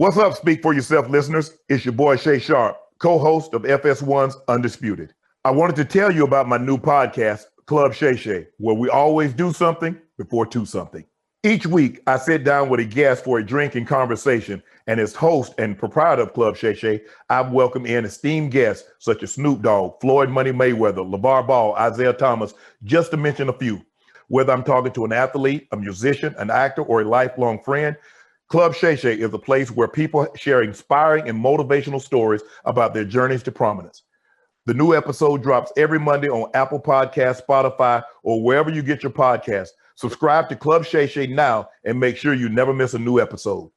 What's up, Speak For Yourself listeners? It's your boy Shay Sharp, co-host of FS1's Undisputed. I wanted to tell you about my new podcast, Club Shay Shay, where we always do something before two something. Each week, I sit down with a guest for a drink and conversation, and as host and proprietor of Club Shay Shay, I've welcomed in esteemed guests such as Snoop Dogg, Floyd Money Mayweather, LeVar Ball, Isaiah Thomas, just to mention a few. Whether I'm talking to an athlete, a musician, an actor, or a lifelong friend, Club Shay Shay is a place where people share inspiring and motivational stories about their journeys to prominence. The new episode drops every Monday on Apple Podcasts, Spotify, or wherever you get your podcasts. Subscribe to Club Shay Shay now and make sure you never miss a new episode.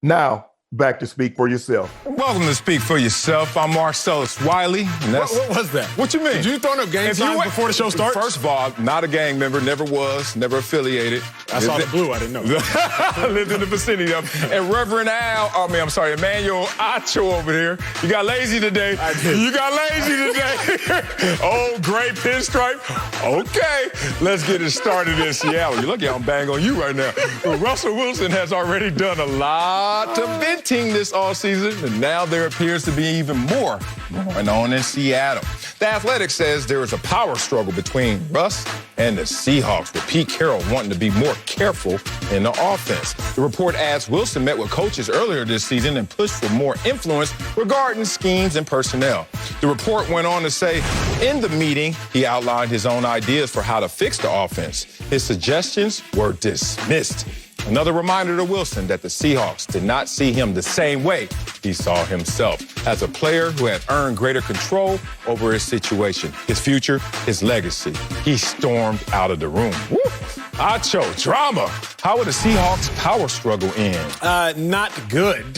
Now, back to Speak For Yourself. Welcome to Speak For Yourself. I'm Marcellus Wiley. And What was that? What you mean? Did you throw up gang signs before the show starts? First of all, not a gang member, never was, never affiliated. I saw the blue, I didn't know. I lived in the vicinity of. And Reverend Emmanuel Acho over here. You got lazy today. I did. You got lazy today. Oh, gray pinstripe. Okay, let's get it started in Seattle. You're lucky I'm bang on you right now. Russell Wilson has already done a lot of venting this offseason, and now there appears to be even more going on in Seattle. The Athletic says there is a power struggle between Russ and the Seahawks, with Pete Carroll wanting to be more careful in the offense. The report adds Wilson met with coaches earlier this season and pushed for more influence regarding schemes and personnel. The report went on to say in the meeting, he outlined his own ideas for how to fix the offense. His suggestions were dismissed. Another reminder to Wilson that the Seahawks did not see him the same way he saw himself, as a player who had earned greater control over his situation, his future, his legacy. He stormed out of the room. Woo! Acho, drama. How would the Seahawks' power struggle end? Not good.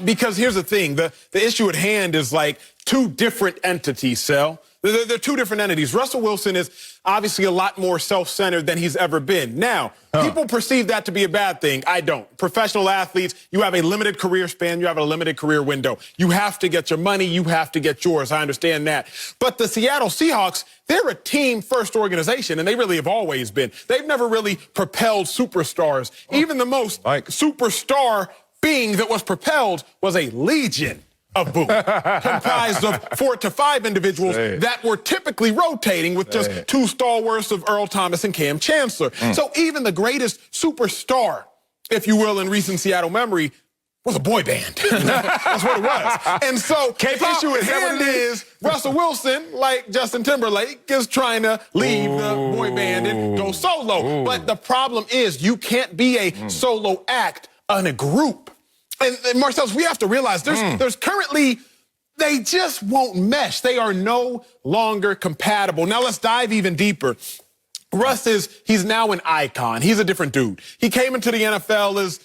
Because here's the thing. The issue at hand is like two different entities, Sel. They're two different entities. Russell Wilson is obviously a lot more self-centered than he's ever been. Now, people perceive that to be a bad thing. I don't. Professional athletes, you have a limited career span. You have a limited career window. You have to get your money. You have to get yours. I understand that. But the Seattle Seahawks, they're a team-first organization, and they really have always been. They've never really propelled superstars. Even the most superstar being that was propelled was a legion of boom, comprised of 4 to 5 individuals that were typically rotating with just two stalwarts of Earl Thomas and Cam Chancellor. So even the greatest superstar, if you will, in recent Seattle memory, was a boy band. That's what it was. And so the issue at hand is Russell Wilson, like Justin Timberlake, is trying to leave the boy band and go solo. But the problem is you can't be a solo act in a group. And Marcellus, we have to realize there's currently, they just won't mesh. They are no longer compatible. Now let's dive even deeper. Russ he's now an icon. He's a different dude. He came into the NFL as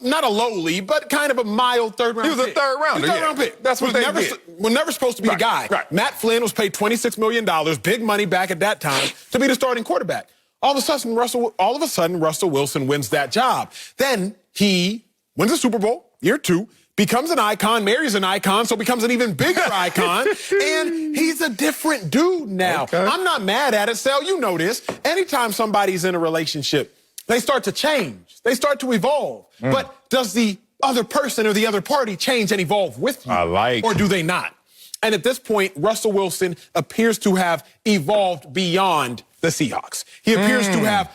not a lowly, but kind of a mild third-round pick. He was a third-rounder. Third-round pick. That's what they did. Was never supposed to be the guy. Right. Matt Flynn was paid $26 million, big money back at that time, to be the starting quarterback. All of a sudden, Russell Wilson wins that job. Then he wins the Super Bowl, year 2, becomes an icon, marries an icon, so becomes an even bigger icon, and he's a different dude now. Okay. I'm not mad at it, Sal. You know this. Anytime somebody's in a relationship, they start to change. They start to evolve. But does the other person or the other party change and evolve with you? Or do they not? And at this point, Russell Wilson appears to have evolved beyond the Seahawks. He appears to have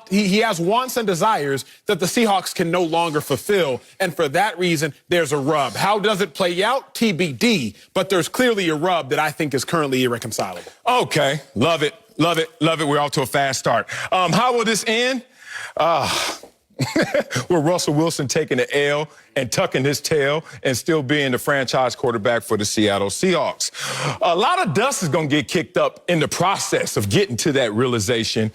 he has wants and desires that the Seahawks can no longer fulfill. And for that reason, there's a rub. How does it play out? TBD. But there's clearly a rub that I think is currently irreconcilable. Okay. Love it. Love it. Love it. We're off to a fast start. How will this end? With Russell Wilson taking the L and tucking his tail and still being the franchise quarterback for the Seattle Seahawks. A lot of dust is going to get kicked up in the process of getting to that realization.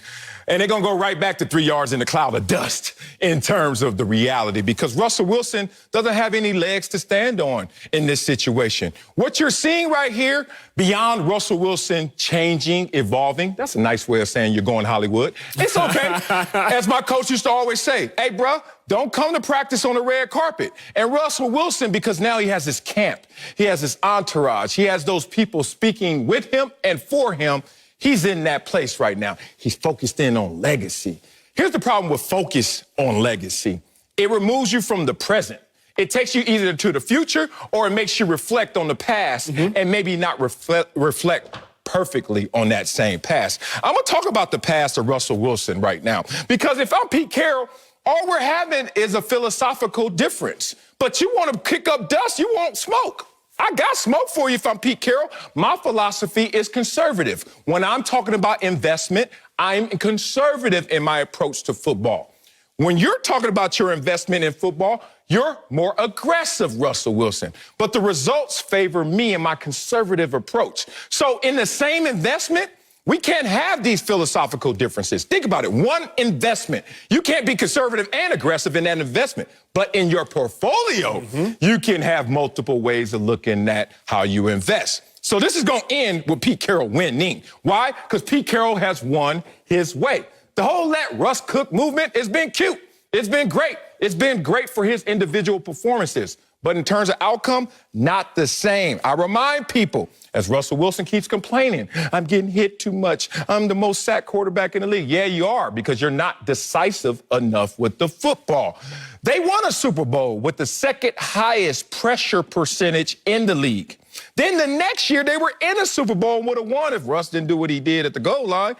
And they're going to go right back to 3 yards in the cloud of dust in terms of the reality, because Russell Wilson doesn't have any legs to stand on in this situation. What you're seeing right here, beyond Russell Wilson changing, evolving, that's a nice way of saying you're going Hollywood. It's okay. As my coach used to always say, hey, bro, don't come to practice on the red carpet. And Russell Wilson, because now he has his camp, he has his entourage, he has those people speaking with him and for him. He's in that place right now. He's focused in on legacy. Here's the problem with focus on legacy. It removes you from the present. It takes you either to the future or it makes you reflect on the past and maybe not reflect perfectly on that same past. I'm going to talk about the past of Russell Wilson right now, because if I'm Pete Carroll, all we're having is a philosophical difference. But you want to kick up dust, you want smoke. I got smoke for you if I'm Pete Carroll. My philosophy is conservative. When I'm talking about investment, I'm conservative in my approach to football. When you're talking about your investment in football, you're more aggressive, Russell Wilson. But the results favor me and my conservative approach. So in the same investment, we can't have these philosophical differences. Think about it. One investment. You can't be conservative and aggressive in that investment. But in your portfolio, you can have multiple ways of looking at how you invest. So this is going to end with Pete Carroll winning. Why? Because Pete Carroll has won his way. The whole let Russ cook movement has been cute. It's been great. It's been great for his individual performances. But in terms of outcome, not the same. I remind people, as Russell Wilson keeps complaining, I'm getting hit too much. I'm the most sacked quarterback in the league. Yeah, you are, because you're not decisive enough with the football. They won a Super Bowl with the second highest pressure percentage in the league. Then the next year, they were in a Super Bowl and would have won if Russ didn't do what he did at the goal line,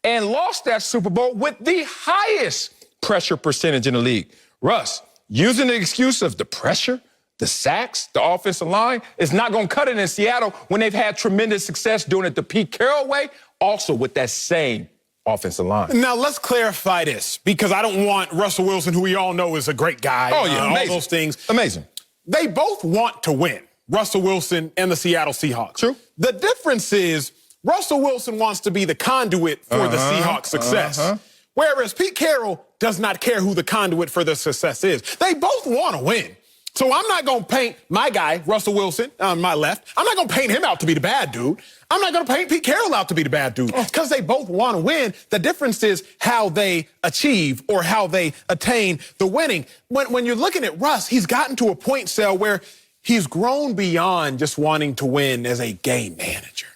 and lost that Super Bowl with the highest pressure percentage in the league. Russ, using the excuse of the pressure, the sacks, the offensive line, is not going to cut it in Seattle when they've had tremendous success doing it the Pete Carroll way, also with that same offensive line. Now, let's clarify this, because I don't want Russell Wilson, who we all know is a great guy. Oh, yeah, all those things. Amazing. They both want to win, Russell Wilson and the Seattle Seahawks. True. The difference is Russell Wilson wants to be the conduit for the Seahawks' success, whereas Pete Carroll does not care who the conduit for their success is. They both want to win. So I'm not going to paint my guy, Russell Wilson, on my left. I'm not going to paint him out to be the bad dude. I'm not going to paint Pete Carroll out to be the bad dude, because they both want to win. The difference is how they achieve or how they attain the winning. When you're looking at Russ, he's gotten to a point, Sal, where he's grown beyond just wanting to win as a game manager.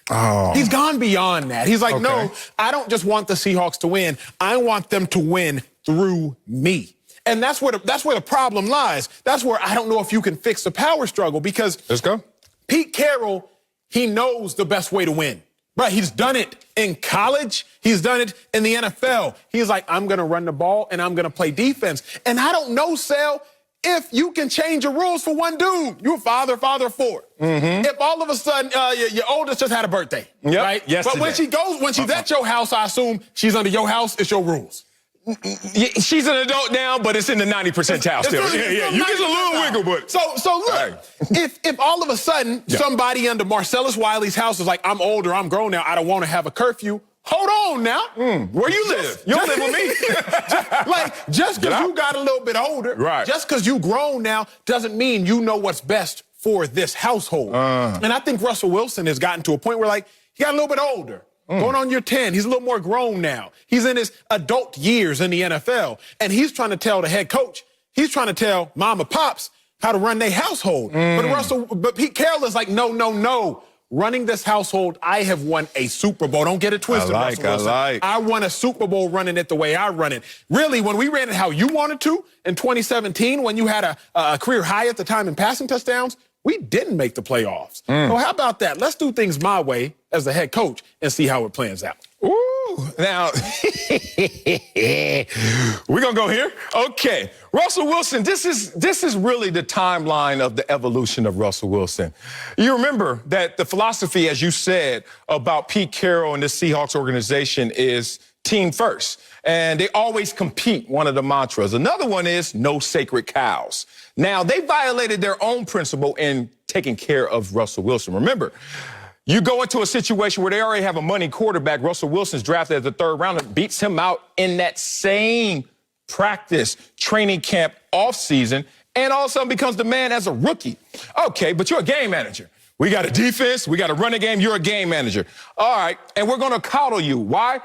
He's gone beyond that. He's like, no, I don't just want the Seahawks to win. I want them to win through me. And that's where the problem lies. That's where I don't know if you can fix the power struggle, because let's go. Pete Carroll, he knows the best way to win. Right? He's done it in college. He's done it in the NFL. He's like, I'm going to run the ball and I'm going to play defense. And I don't know, Sal, if you can change your rules for one dude. You're father of four. If all of a sudden your oldest just had a birthday, right? Yesterday. But when she's at your house, I assume she's under your house. It's your rules. She's an adult now, but it's in the 90 percentile still. Yeah. You get a little wiggle, but so look, if all of a sudden somebody under Marcellus Wiley's house is like, I'm older, I'm grown now, I don't want to have a curfew. Hold on now. Where you live? You don't live with me. just because you got a little bit older, just because you grown now, doesn't mean you know what's best for this household. And I think Russell Wilson has gotten to a point where, like, he got a little bit older. Going on year 10, he's a little more grown now. He's in his adult years in the NFL, and he's trying to tell the head coach, he's trying to tell mom and pops how to run their household. But Pete Carroll is like, no. Running this household, I have won a Super Bowl. Don't get it twisted, Russell Wilson. I won a Super Bowl running it the way I run it. Really, when we ran it how you wanted to in 2017, when you had a career high at the time in passing touchdowns, we didn't make the playoffs. So how about that? Let's do things my way as the head coach and see how it plans out. Ooh, now, we're going to go here. Okay. Russell Wilson, this is really the timeline of the evolution of Russell Wilson. You remember that the philosophy, as you said, about Pete Carroll and the Seahawks organization is team first. And they always compete, one of the mantras. Another one is no sacred cows. Now, they violated their own principle in taking care of Russell Wilson. Remember, you go into a situation where they already have a money quarterback. Russell Wilson's drafted as the third rounder, beats him out in that same practice, training camp, offseason, and all of a sudden becomes the man as a rookie. Okay, but you're a game manager. We got a defense. We got to run a game. You're a game manager. All right, and we're going to coddle you. Why?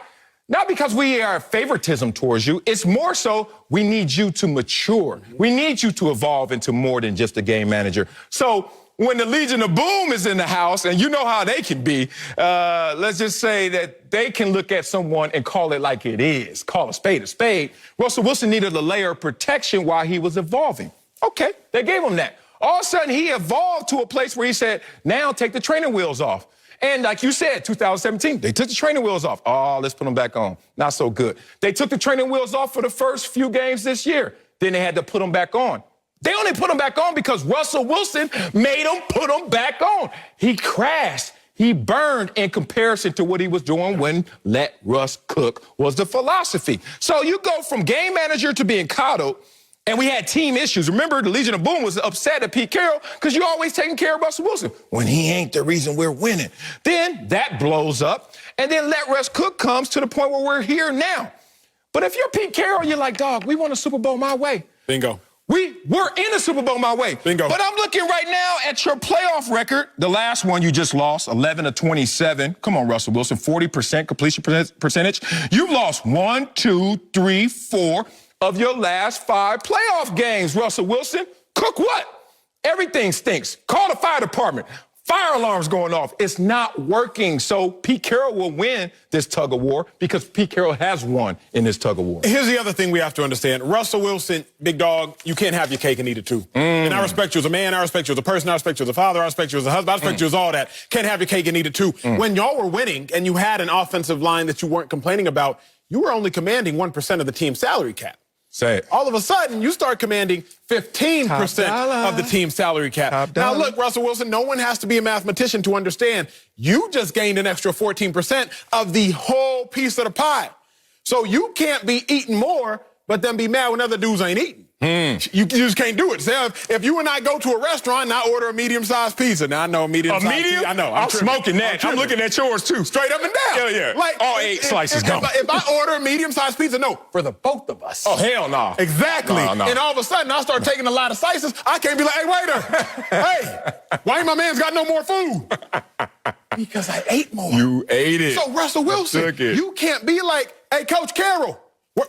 Not because we are favoritism towards you. It's more so we need you to mature. We need you to evolve into more than just a game manager. So when the Legion of Boom is in the house, and you know how they can be, let's just say that they can look at someone and call it like it is, call a spade a spade. Russell Wilson needed a layer of protection while he was evolving. Okay, they gave him that. All of a sudden, he evolved to a place where he said, now take the training wheels off. And like you said, 2017, they took the training wheels off. Oh, let's put them back on. Not so good. They took the training wheels off for the first few games this year. Then they had to put them back on. They only put them back on because Russell Wilson made them put them back on. He crashed. He burned in comparison to what he was doing when let Russ cook was the philosophy. So you go from game manager to being coddled, and we had team issues. Remember, the Legion of Boom was upset at Pete Carroll because you're always taking care of Russell Wilson when he ain't the reason we're winning. Then that blows up, and then let Russ cook comes to the point where we're here now. But if you're Pete Carroll, you're like, dog, we won a Super Bowl my way. Bingo. We were in a Super Bowl my way. Bingo. But I'm looking right now at your playoff record. The last one you just lost, 11-27. Come on, Russell Wilson, 40% completion percentage. You've lost 1, 2, 3, 4 of your last 5 playoff games, Russell Wilson. Cook what? Everything stinks. Call the fire department. Fire alarms going off. It's not working. So Pete Carroll will win this tug of war because Pete Carroll has won in this tug of war. Here's the other thing we have to understand. Russell Wilson, big dog, you can't have your cake and eat it too. And I respect you as a man. I respect you as a person. I respect you as a father. I respect you as a husband. I respect you as all that. Can't have your cake and eat it too. When y'all were winning and you had an offensive line that you weren't complaining about, you were only commanding 1% of the team's salary cap. Say it. All of a sudden, you start commanding 15% of the team's salary cap. Now, look, Russell Wilson, no one has to be a mathematician to understand you just gained an extra 14% of the whole piece of the pie. So you can't be eating more, but then be mad when other dudes ain't eating. You just can't do it. So if you and I go to a restaurant and I order a medium-sized pizza, now I know medium-sized medium? pizza. I know. I'm smoking that. I'm looking at yours, too. Straight up and down. Hell yeah. Like, all 8 slices gone. If I order a medium-sized pizza, no, for the both of us. Oh, hell no. Exactly. No. And all of a sudden, I start taking a lot of slices. I can't be like, hey, waiter, hey, why ain't my man's got no more food? Because I ate more. You ate it. So, Russell Wilson, you can't be like, hey, Coach Carroll,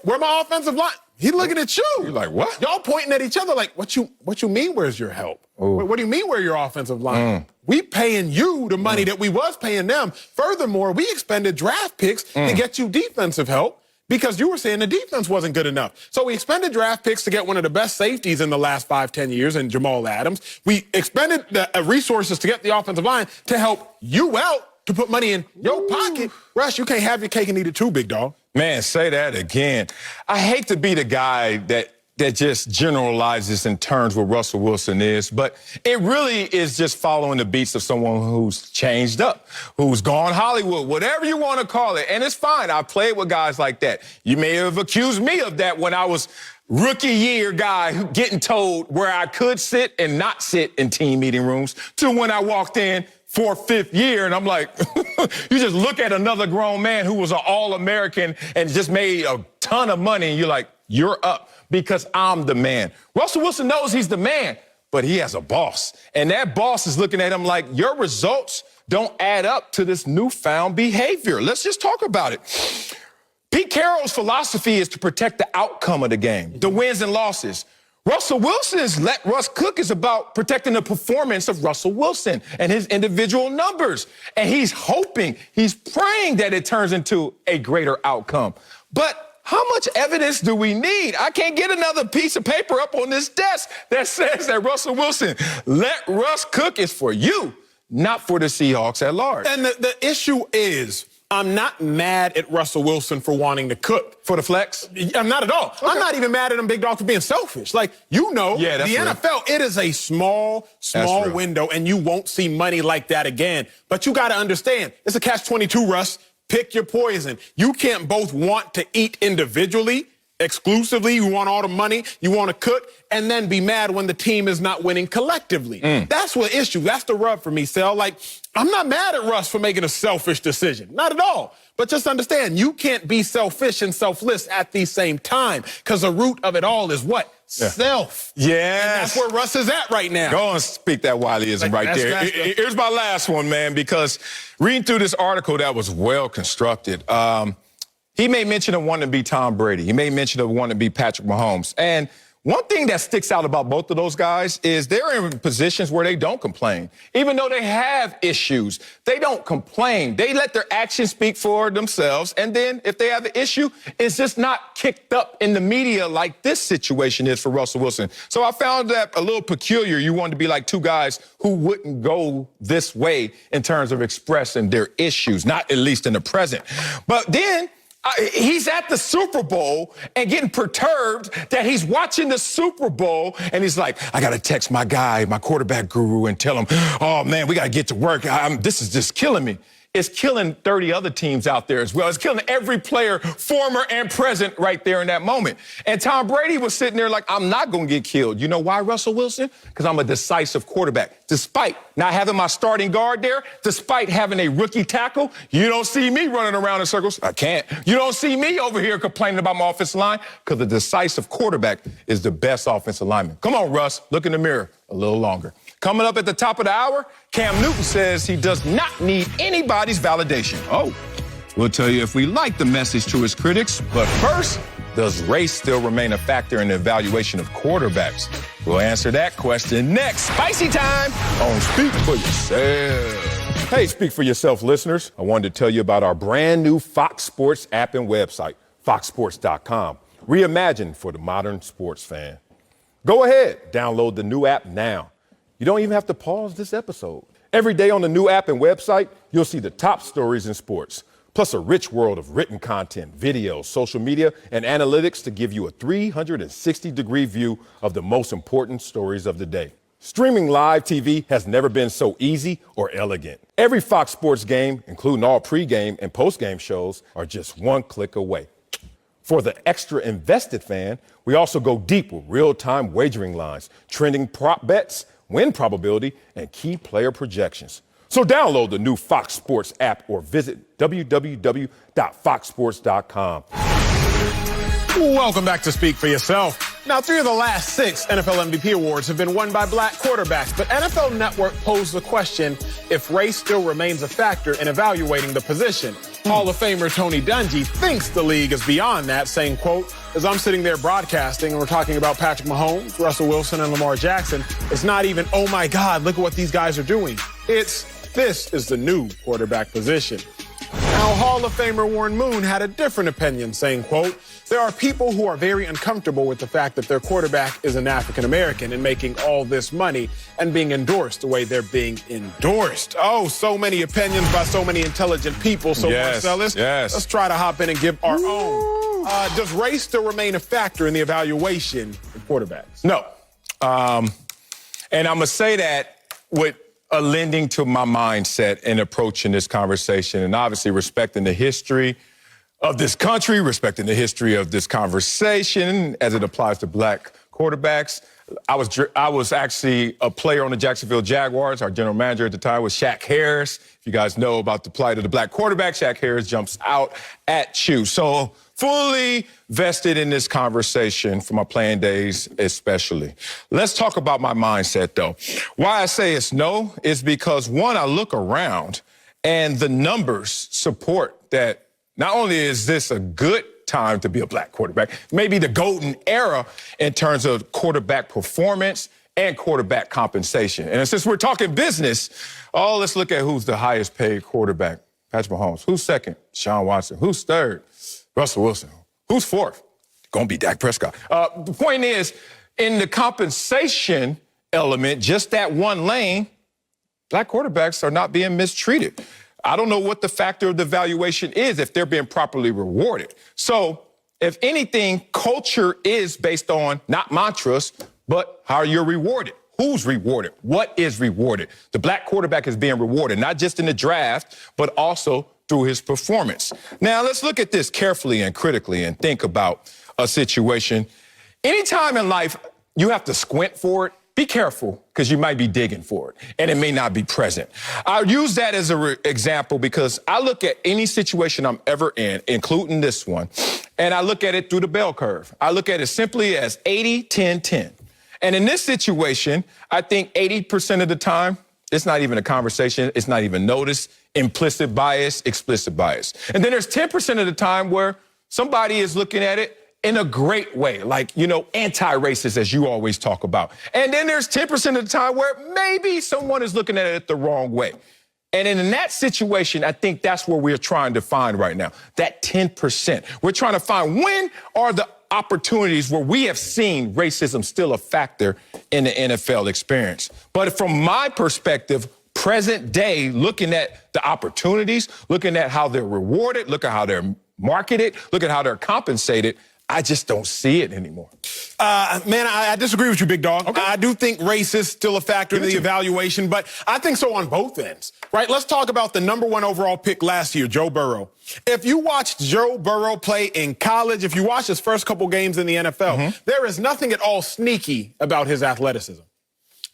where my offensive line? He looking at you. You're like, what? Y'all pointing at each other like, what you mean, where's your help? What do you mean, where your offensive line? We paying you the money that we was paying them. Furthermore, we expended draft picks to get you defensive help because you were saying the defense wasn't good enough. So we expended draft picks to get one of the best safeties in the last 5-10 years in Jamal Adams. We expended the resources to get the offensive line to help you out, to put money in your pocket. Russ, you can't have your cake and eat it too, big dog. Man, say that again. I hate to be the guy that just generalizes in terms what Russell Wilson is, but it really is just following the beats of someone who's changed up, who's gone Hollywood, whatever you want to call it. And it's fine. I played with guys like that. You may have accused me of that when I was rookie year guy getting told where I could sit and not sit in team meeting rooms to when I walked in for 5th year, and I'm like, you just look at another grown man who was an All-American and just made a ton of money, and you're like, you're up because I'm the man. Russell Wilson knows he's the man, but he has a boss, and that boss is looking at him like, your results don't add up to this newfound behavior. Let's just talk about it. Pete Carroll's philosophy is to protect the outcome of the game, the wins and losses. Russell Wilson's let Russ cook is about protecting the performance of Russell Wilson and his individual numbers. And he's hoping, he's praying that it turns into a greater outcome. But how much evidence do we need? I can't get another piece of paper up on this desk that says that Russell Wilson, let Russ cook is for you, not for the Seahawks at large. And the issue is, I'm not mad at Russell Wilson for wanting to cook. For the flex? I'm not at all. Okay. I'm not even mad at him, big dog, for being selfish. Like, you know, the NFL, it is a small window, and you won't see money like that again. But you got to understand, it's a catch-22, Russ. Pick your poison. You can't both want to eat individually, exclusively. You want all the money, you want to cook, and then be mad when the team is not winning collectively. That's the issue. That's the rub for me, Sel. Like, I'm not mad at Russ for making a selfish decision. Not at all. But just understand, you can't be selfish and selfless at the same time, because the root of it all is what? Self. Yes. And that's where Russ is at right now. Go and speak that Wileyism right there. Here's my last one, man, because reading through this article that was well constructed, he made mention of wanting to be Tom Brady. He made mention of wanting to be Patrick Mahomes. And One thing that sticks out about both of those guys is they're in positions where they don't complain. Even though they have issues, they don't complain. They let their actions speak for themselves. And then if they have an issue, it's just not kicked up in the media like this situation is for Russell Wilson. So I found that a little peculiar. You wanted to be like two guys who wouldn't go this way in terms of expressing their issues, not at least in the present. But then he's at the Super Bowl and getting perturbed that he's watching the Super Bowl and he's like, I got to text my guy, my quarterback guru, and tell him, oh, man, we got to get to work. This is just killing me. It's killing 30 other teams out there as well. It's killing every player, former and present, right there in that moment. And Tom Brady was sitting there like, I'm not going to get killed. You know why, Russell Wilson? Because I'm a decisive quarterback. Despite not having my starting guard there, despite having a rookie tackle, you don't see me running around in circles. I can't. You don't see me over here complaining about my offensive line because the decisive quarterback is the best offensive lineman. Come on, Russ. Look in the mirror a little longer. Coming up at the top of the hour, Cam Newton says he does not need anybody's validation. Oh, we'll tell you if we like the message to his critics. But first, does race still remain a factor in the evaluation of quarterbacks? We'll answer that question next. Spicy time on Speak for Yourself. Hey, Speak for Yourself listeners. I wanted to tell you about our brand new Fox Sports app and website, foxsports.com. Reimagined for the modern sports fan. Go ahead, download the new app now. You don't even have to pause this episode. Every day on the new app and website, you'll see the top stories in sports, plus a rich world of written content, videos, social media, and analytics to give you a 360-degree view of the most important stories of the day. Streaming live TV has never been so easy or elegant. Every Fox Sports game, including all pregame and postgame shows, are just one click away. For the extra invested fan, we also go deep with real-time wagering lines, trending prop bets, win probability, and key player projections. So download the new Fox Sports app or visit www.foxsports.com. Welcome back to Speak for Yourself. Now, 3 of the last 6 NFL MVP awards have been won by black quarterbacks, but NFL Network posed the question if race still remains a factor in evaluating the position. Hall of Famer Tony Dungy thinks the league is beyond that, saying, quote, as I'm sitting there broadcasting and we're talking about Patrick Mahomes, Russell Wilson, and Lamar Jackson, it's not even, oh my God, look at what these guys are doing. It's, this is the new quarterback position. Now, Hall of Famer Warren Moon had a different opinion, saying, quote, there are people who are very uncomfortable with the fact that their quarterback is an African-American and making all this money and being endorsed the way they're being endorsed. Oh, so many opinions by so many intelligent people. So, Marcellus, let's try to hop in and give our own. Does race still remain a factor in the evaluation of quarterbacks? No. And I'm going to say that with a lending to my mindset in approaching this conversation and obviously respecting the history of this country, respecting the history of this conversation as it applies to black quarterbacks. I was actually a player on the Jacksonville Jaguars. Our general manager at the time was Shaq Harris. If you guys know about the plight of the black quarterback, Shaq Harris jumps out at you. So fully vested in this conversation from my playing days especially. Let's talk about my mindset, though. Why I say it's no is because, one, I look around and the numbers support that not only is this a good time to be a black quarterback, maybe the golden era in terms of quarterback performance and quarterback compensation. And since we're talking business, let's look at who's the highest paid quarterback. Patrick Mahomes. Who's second? Deshaun Watson. Who's third? Russell Wilson. Who's fourth? Gonna be Dak Prescott. The point is, in the compensation element, just that one lane, black quarterbacks are not being mistreated. I don't know what the factor of the valuation is if they're being properly rewarded. So, if anything, culture is based on not mantras, but how you're rewarded. Who's rewarded? What is rewarded? The black quarterback is being rewarded, not just in the draft, but also through his performance. Now, let's look at this carefully and critically and think about a situation. Anytime in life you have to squint for it, be careful, because you might be digging for it, and it may not be present. I'll use that as an example because I look at any situation I'm ever in, including this one, and I look at it through the bell curve. I look at it simply as 80, 10, 10. And in this situation, I think 80% of the time, it's not even a conversation. It's not even noticed. Implicit bias, explicit bias. And then there's 10% of the time where somebody is looking at it in a great way, like, you know, anti-racist, as you always talk about. And then there's 10% of the time where maybe someone is looking at it the wrong way. And in that situation, I think that's where we're trying to find right now, that 10%. We're trying to find when are the opportunities where we have seen racism still a factor in the NFL experience. But from my perspective, present day, looking at the opportunities, looking at how they're rewarded, look at how they're marketed, look at how they're compensated, I just don't see it anymore. Man, I disagree with you, big dog. Okay. I do think race is still a factor in the evaluation, but I think so on both ends, right? Let's talk about the #1 overall pick last year, Joe Burrow. If you watched Joe Burrow play in college, if you watched his first couple games in the NFL, there is nothing at all sneaky about his athleticism.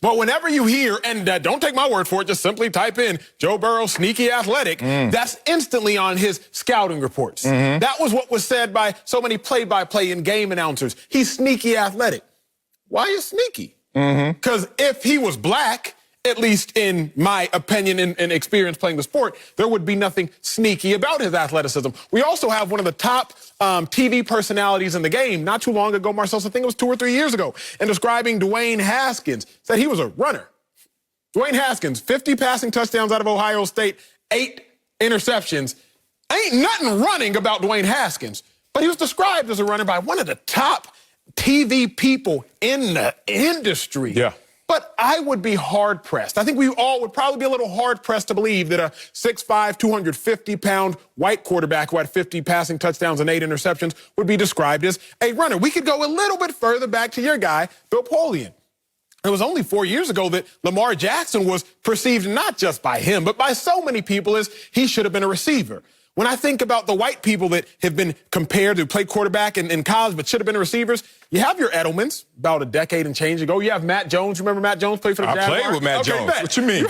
But whenever you hear, and don't take my word for it, just simply type in Joe Burrow, sneaky athletic, that's instantly on his scouting reports. That was what was said by so many play-by-play and game announcers. He's sneaky athletic. Why is sneaky? Because if he was black, at least in my opinion and experience playing the sport, there would be nothing sneaky about his athleticism. We also have one of the top TV personalities in the game not too long ago, Marcel, I think it was 2 or 3 years ago, and describing Dwayne Haskins, said he was a runner. Dwayne Haskins, 50 passing touchdowns out of Ohio State, 8 interceptions. Ain't nothing running about Dwayne Haskins, but he was described as a runner by one of the top TV people in the industry. Yeah. But I would be hard-pressed. I think we all would probably be a little hard-pressed to believe that a 6'5", 250-pound white quarterback who had 50 passing touchdowns and 8 interceptions would be described as a runner. We could go a little bit further back to your guy, Bill Polian. It was only 4 years ago that Lamar Jackson was perceived not just by him, but by so many people as he should have been a receiver. When I think about the white people that have been compared to play quarterback in college but should have been receivers, you have your Edelmans about a decade and change ago. You have Matt Jones. Remember Matt Jones played for the Jaguars? I played with Matt Jones. Bet. What you mean?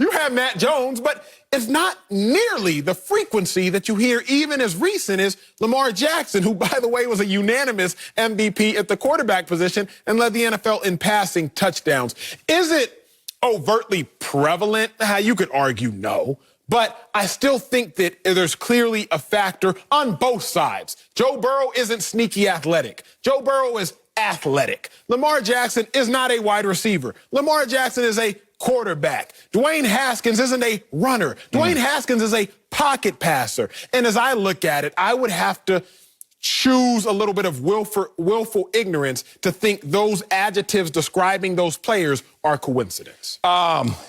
You have Matt Jones, but it's not nearly the frequency that you hear even as recent as Lamar Jackson, who, by the way, was a unanimous MVP at the quarterback position and led the NFL in passing touchdowns. Is it overtly prevalent? You could argue no. But I still think that there's clearly a factor on both sides. Joe Burrow isn't sneaky athletic. Joe Burrow is athletic. Lamar Jackson is not a wide receiver. Lamar Jackson is a quarterback. Dwayne Haskins isn't a runner. Dwayne Haskins is a pocket passer. And as I look at it, I would have to choose a little bit of willful ignorance to think those adjectives describing those players are coincidence.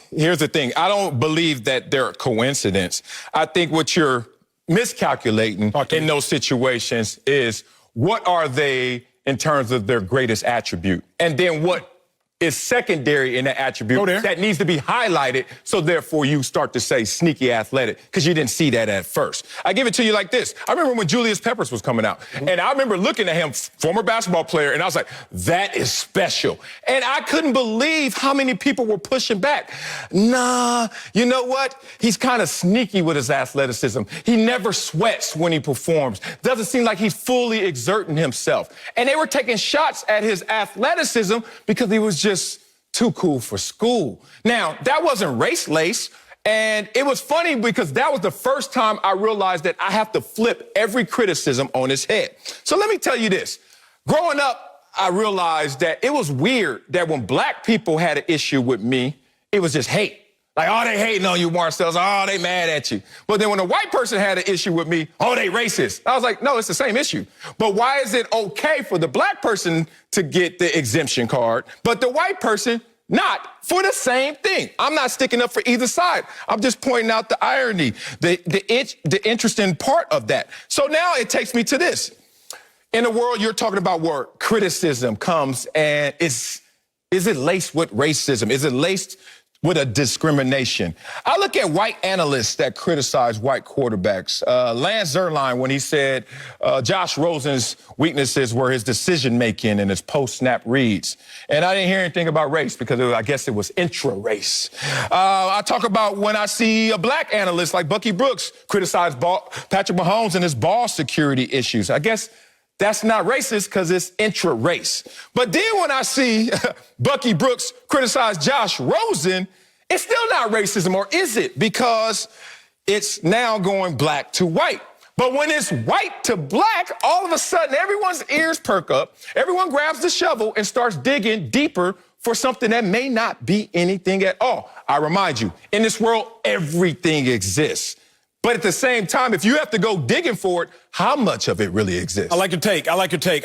Here's the thing. I don't believe that they're a coincidence. I think what you're miscalculating in those situations is what are they in terms of their greatest attribute? And then what is secondary in that attribute that needs to be highlighted, so therefore you start to say sneaky athletic, because you didn't see that at first. I give it to you like this. I remember when Julius Peppers was coming out, and I remember looking at him, former basketball player, and I was like, that is special. And I couldn't believe how many people were pushing back. Nah, you know what? He's kind of sneaky with his athleticism. He never sweats when he performs. Doesn't seem like he's fully exerting himself. And they were taking shots at his athleticism because he was just too cool for school. Now, that wasn't race-lace, and it was funny because that was the first time I realized that I have to flip every criticism on its head. So let me tell you this. Growing up, I realized that it was weird that when black people had an issue with me, it was just hate. Like, oh, they hating on you, Marcel. Oh, they mad at you. But then when a white person had an issue with me, oh, they racist. I was like, no, it's the same issue. But why is it okay for the black person to get the exemption card, but the white person not for the same thing? I'm not sticking up for either side. I'm just pointing out the irony, the interesting part of that. So now it takes me to this. In a world you're talking about where criticism comes, and is it laced with racism? Is it laced with a discrimination? I look at white analysts that criticize white quarterbacks. Lance Zierlein, when he said Josh Rosen's weaknesses were his decision-making and his post-snap reads. And I didn't hear anything about race because I guess it was intra-race. I talk about when I see a black analyst like Bucky Brooks criticize Patrick Mahomes and his ball security issues. I guess that's not racist because it's intra-race. But then when I see Bucky Brooks criticize Josh Rosen, it's still not racism, or is it? Because it's now going black to white. But when it's white to black, all of a sudden everyone's ears perk up. Everyone grabs the shovel and starts digging deeper for something that may not be anything at all. I remind you, in this world, everything exists. But at the same time, if you have to go digging for it, how much of it really exists? I like your take.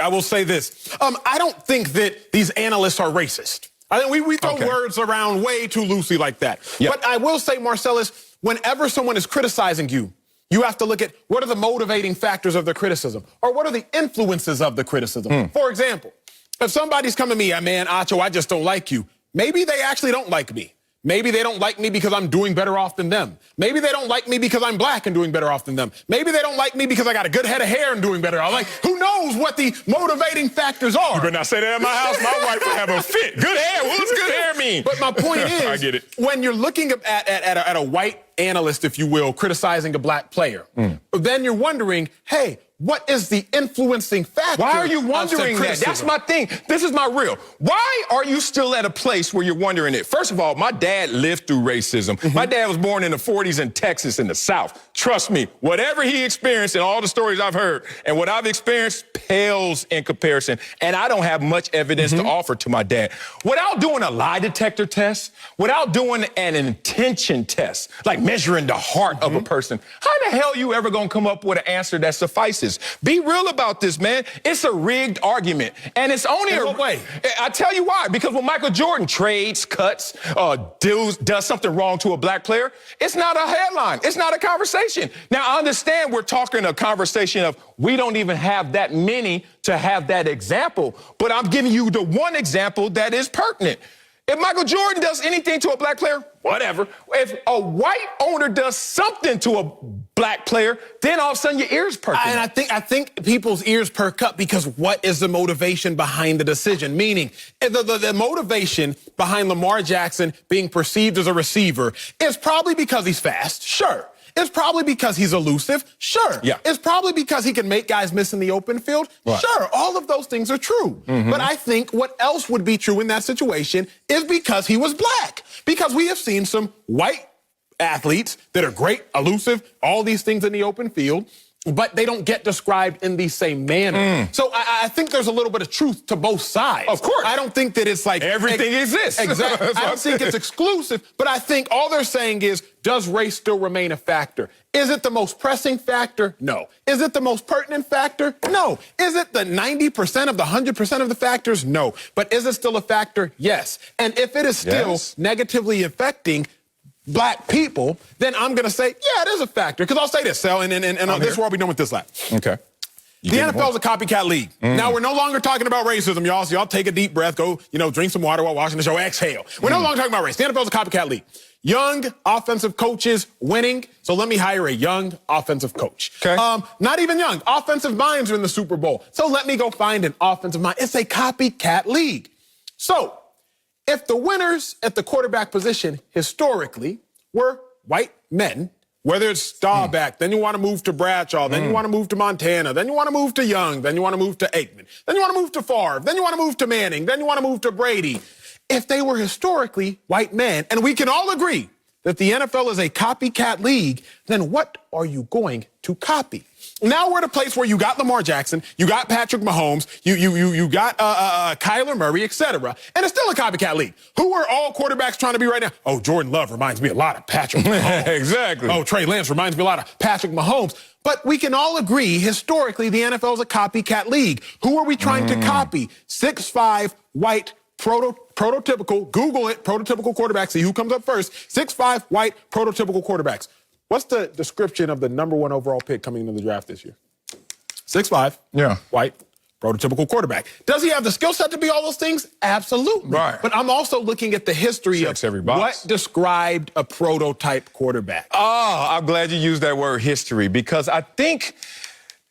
I will say this. I don't think that these analysts are racist. I think we throw words around way too loosely like that. Yep. But I will say, Marcellus, whenever someone is criticizing you, you have to look at what are the motivating factors of the criticism, or what are the influences of the criticism. For example, if somebody's coming to me, man, Acho, I just don't like you. Maybe they actually don't like me. Maybe they don't like me because I'm doing better off than them. Maybe they don't like me because I'm black and doing better off than them. Maybe they don't like me because I got a good head of hair and doing better off. Like, who knows what the motivating factors are? You better not say that at my house. My wife would have a fit. Good hair. What does good hair mean? But my point is, I get it. When you're looking at a white analyst, if you will, criticizing a black player, then you're wondering, hey, what is the influencing factor? Why are you wondering that? That's my thing. This is my real. Why are you still at a place where you're wondering it? First of all, my dad lived through racism. My dad was born in the 40s in Texas in the South. Trust me, whatever he experienced and all the stories I've heard and what I've experienced pales in comparison. And I don't have much evidence to offer to my dad. Without doing a lie detector test, without doing an intention test, like measuring the heart of a person, how the hell you ever gonna come up with an answer that suffices? Be real about this, man. It's a rigged argument. And it's only In what way? I tell you why. Because when Michael Jordan trades, cuts, does something wrong to a black player, it's not a headline. It's not a conversation. Now, I understand we're talking a conversation of we don't even have that many to have that example. But I'm giving you the one example that is pertinent. If Michael Jordan does anything to a black player, whatever. If a white owner does something to a black player, then all of a sudden your ears perk up. And I think people's ears perk up because what is the motivation behind the decision? Meaning, the motivation behind Lamar Jackson being perceived as a receiver is probably because he's fast, sure. It's probably because he's elusive, sure. Yeah. It's probably because he can make guys miss in the open field, sure. All of those things are true. But I think what else would be true in that situation is because he was black. Because we have seen some white athletes that are great, elusive, all these things in the open field, but they don't get described in the same manner. So I think there's a little bit of truth to both sides. Of course. I don't think that it's like everything exists. Exactly. I don't think it's exclusive, but I think all they're saying is, does race still remain a factor? Is it the most pressing factor? No. Is it the most pertinent factor? No. Is it the 90% of the 100% of the factors? No. But is it still a factor? Yes. And if it is still negatively affecting black people, then I'm going to say, yeah, it is a factor. Because I'll say this, Sal, and this is where I'll be done with this lap. Okay. The NFL is a copycat league. Now, we're no longer talking about racism, y'all. So y'all take a deep breath, go, drink some water while watching the show, exhale. We're no longer talking about race. The NFL is a copycat league. Young offensive coaches winning, so let me hire a young offensive coach. Okay. Not even young. Offensive minds are in the Super Bowl, so let me go find an offensive mind. It's a copycat league. So, if the winners at the quarterback position historically were white men, whether it's Staubach, then you want to move to Bradshaw, then you want to move to Montana, then you want to move to Young, then you want to move to Aikman, then you want to move to Favre, then you want to move to Manning, then you want to move to Brady. If they were historically white men, and we can all agree that the NFL is a copycat league, then what are you going to copy? Now we're at a place where you got Lamar Jackson, you got Patrick Mahomes, you got Kyler Murray, etc., and it's still a copycat league. Who are all quarterbacks trying to be right now? Oh, Jordan Love reminds me a lot of Patrick Mahomes. Exactly. Oh, Trey Lance reminds me a lot of Patrick Mahomes. But we can all agree, historically, the NFL is a copycat league. Who are we trying to copy? 6'5", white, prototypical, Google it, prototypical quarterbacks, see who comes up first. 6'5", white, prototypical quarterbacks. What's the description of the #1 overall pick coming into the draft this year? 6'5", white, prototypical quarterback. Does he have the skill set to be all those things? Absolutely. Right. But I'm also looking at the history Checks of every box. what described a prototype quarterback. Oh, I'm glad you used that word history, because I think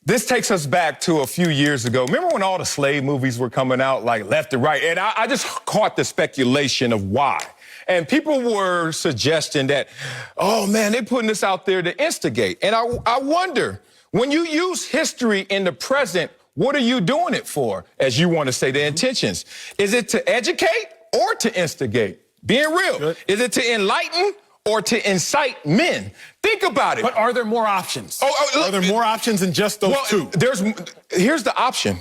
this takes us back to a few years ago. Remember when all the slave movies were coming out, like left and right? And I just caught the speculation of why. And people were suggesting that, oh, man, they're putting this out there to instigate. And I wonder, when you use history in the present, what are you doing it for, as you want to say, the intentions? Is it to educate or to instigate? Being real. Is it to enlighten or to incite men. Think about it. But are there more options? Are there more options than just those two? Here's the option.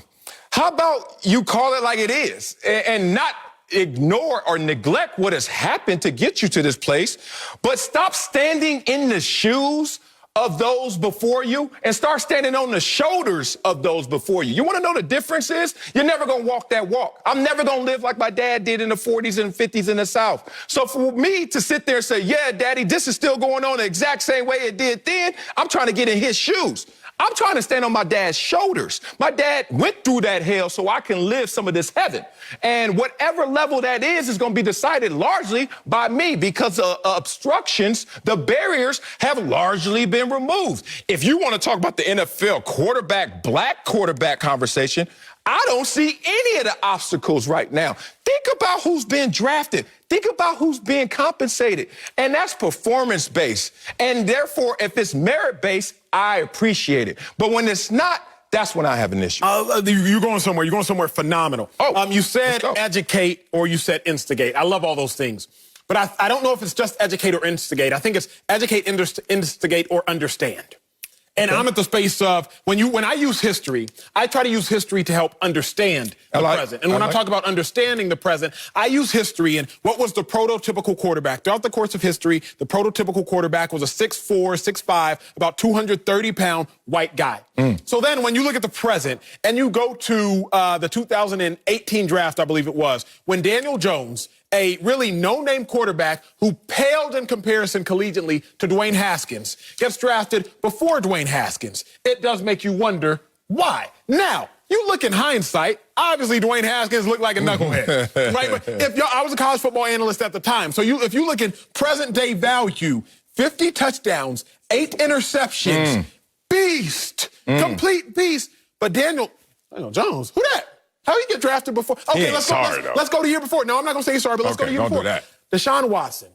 How about you call it like it is and not ignore or neglect what has happened to get you to this place, but stop standing in the shoes of those before you and start standing on the shoulders of those before you. You want to know the difference is? You're never going to walk that walk. I'm never going to live like my dad did in the 40s and 50s in the South. So for me to sit there and say, yeah, Daddy, this is still going on the exact same way it did then, I'm trying to get in his shoes. I'm trying to stand on my dad's shoulders. My dad went through that hell so I can live some of this heaven. And whatever level that is going to be decided largely by me because obstructions, the barriers have largely been removed. If you want to talk about the NFL quarterback, black quarterback conversation, I don't see any of the obstacles right now. Think about who's been drafted. Think about who's being compensated. And that's performance-based. And therefore, if it's merit-based, I appreciate it. But when it's not, that's when I have an issue. You're going somewhere. You're going somewhere phenomenal. You said educate or you said instigate. I love all those things. But I don't know if it's just educate or instigate. I think it's educate, instigate, or understand. And I'm at the space of when I use history, I try to use history to help understand the present. And when I talk about understanding the present, I use history and what was the prototypical quarterback. Throughout the course of history, the prototypical quarterback was a 6'4", 6'5", about 230-pound white guy. So then when you look at the present and you go to the 2018 draft, I believe it was, when Daniel Jones, a really no-name quarterback who paled in comparison collegiately to Dwayne Haskins, gets drafted before Dwayne Haskins. It does make you wonder why. Now, you look in hindsight, obviously Dwayne Haskins looked like a knucklehead, right? But I was a college football analyst at the time, so if you look in present-day value, 50 touchdowns, 8 interceptions, beast, complete beast. But Daniel Jones, who that? How did he get drafted before? Okay, let's go the year before. No, I'm not going to say he's sorry, but let's go the year before. Don't do that. Deshaun Watson,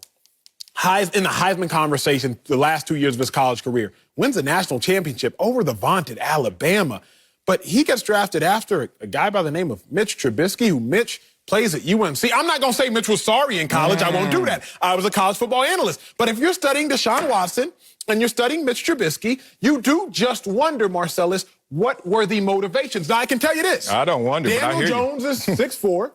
in the Heisman conversation the last 2 years of his college career, wins a national championship over the vaunted Alabama. But he gets drafted after a guy by the name of Mitch Trubisky, who Mitch plays at UNC. I'm not going to say Mitch was sorry in college. I won't do that. I was a college football analyst. But if you're studying Deshaun Watson and you're studying Mitch Trubisky, you do just wonder, Marcellus, what were the motivations? Now, I can tell you this. I don't wonder, but I hear you. Daniel Jones is 6'4",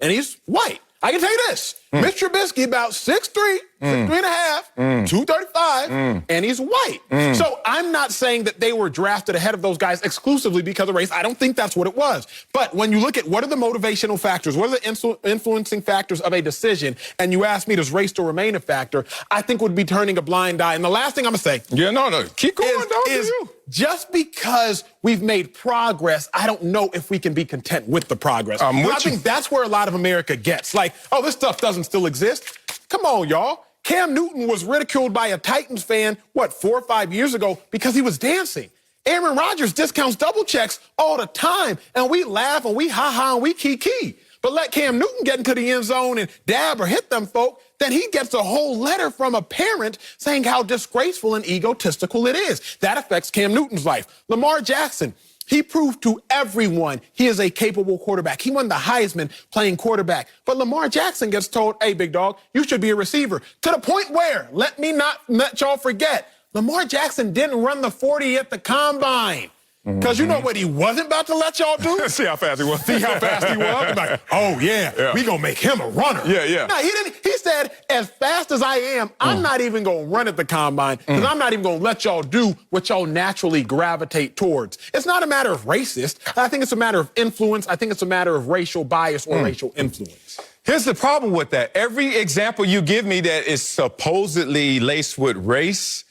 and he's white. I can tell you this. Mitch Trubisky, about 6'3", 6'3.5", 235, and he's white. So I'm not saying that they were drafted ahead of those guys exclusively because of race. I don't think that's what it was. But when you look at what are the motivational factors, what are the influencing factors of a decision, and you ask me, does race still remain a factor, I think would be turning a blind eye. And the last thing I'm going to say. Yeah, no, keep going. Is just because we've made progress, I don't know if we can be content with the progress. I think that's where a lot of America gets. Like, oh, this stuff doesn't still exist. Come on, y'all. Cam Newton was ridiculed by a Titans fan, 4 or 5 years ago because he was dancing. Aaron Rodgers discounts double checks all the time, and we laugh and we ha-ha and we kiki. But let Cam Newton get into the end zone and dab or hit them folk, then he gets a whole letter from a parent saying how disgraceful and egotistical it is. That affects Cam Newton's life. Lamar Jackson, he proved to everyone he is a capable quarterback. He won the Heisman playing quarterback. But Lamar Jackson gets told, hey, big dog, you should be a receiver. To the point where, let me not let y'all forget, Lamar Jackson didn't run the 40 at the combine. Because you know what he wasn't about to let y'all do? See how fast he was. See how fast he was? Like, oh, yeah, we going to make him a runner. Yeah. No, he didn't. He said, as fast as I am, I'm not even going to run at the combine because I'm not even going to let y'all do what y'all naturally gravitate towards. It's not a matter of racist. I think it's a matter of influence. I think it's a matter of racial bias or racial influence. Here's the problem with that. Every example you give me that is supposedly laced with race,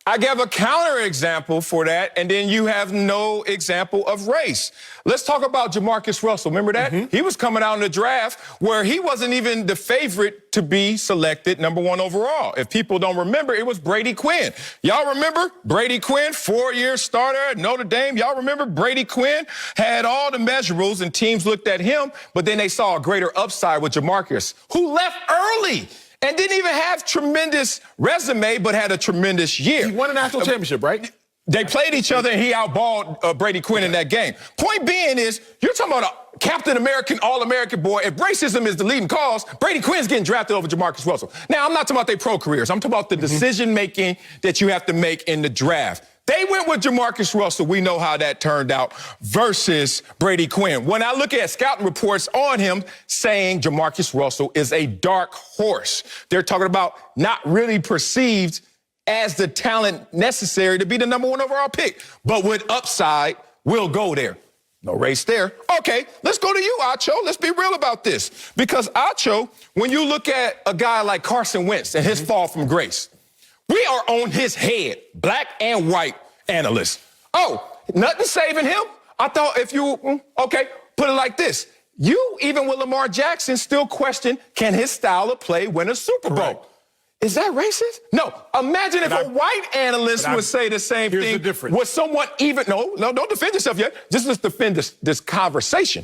I give a counterexample for that, and then you have no example of race. Let's talk about Jamarcus Russell. Remember that? He was coming out in the draft where he wasn't even the favorite to be selected #1 overall. If people don't remember, it was Brady Quinn. Y'all remember Brady Quinn, 4-year starter at Notre Dame? Y'all remember Brady Quinn had all the measurables and teams looked at him, but then they saw a greater upside with Jamarcus, who left early. And didn't even have tremendous resume, but had a tremendous year. He won a national championship, right? They played each other, and he outballed Brady Quinn in that game. Point being is, you're talking about Captain American, All-American boy, if racism is the leading cause, Brady Quinn's getting drafted over Jamarcus Russell. Now, I'm not talking about their pro careers. I'm talking about the decision-making that you have to make in the draft. They went with Jamarcus Russell. We know how that turned out versus Brady Quinn. When I look at scouting reports on him saying Jamarcus Russell is a dark horse, they're talking about not really perceived as the talent necessary to be the number 1 overall pick. But with upside, we'll go there. No race there. Okay, let's go to you, Acho. Let's be real about this. Because, Acho, when you look at a guy like Carson Wentz and his fall from grace, we are on his head, black and white analysts. Oh, nothing saving him? I thought if you, okay, put it like this. You, even with Lamar Jackson, still question, can his style of play win a Super Bowl? Correct. Is that racist? No. Imagine if a white analyst would say the same thing. Here's the difference. Would someone even, no, don't defend yourself yet. Just let's defend this conversation.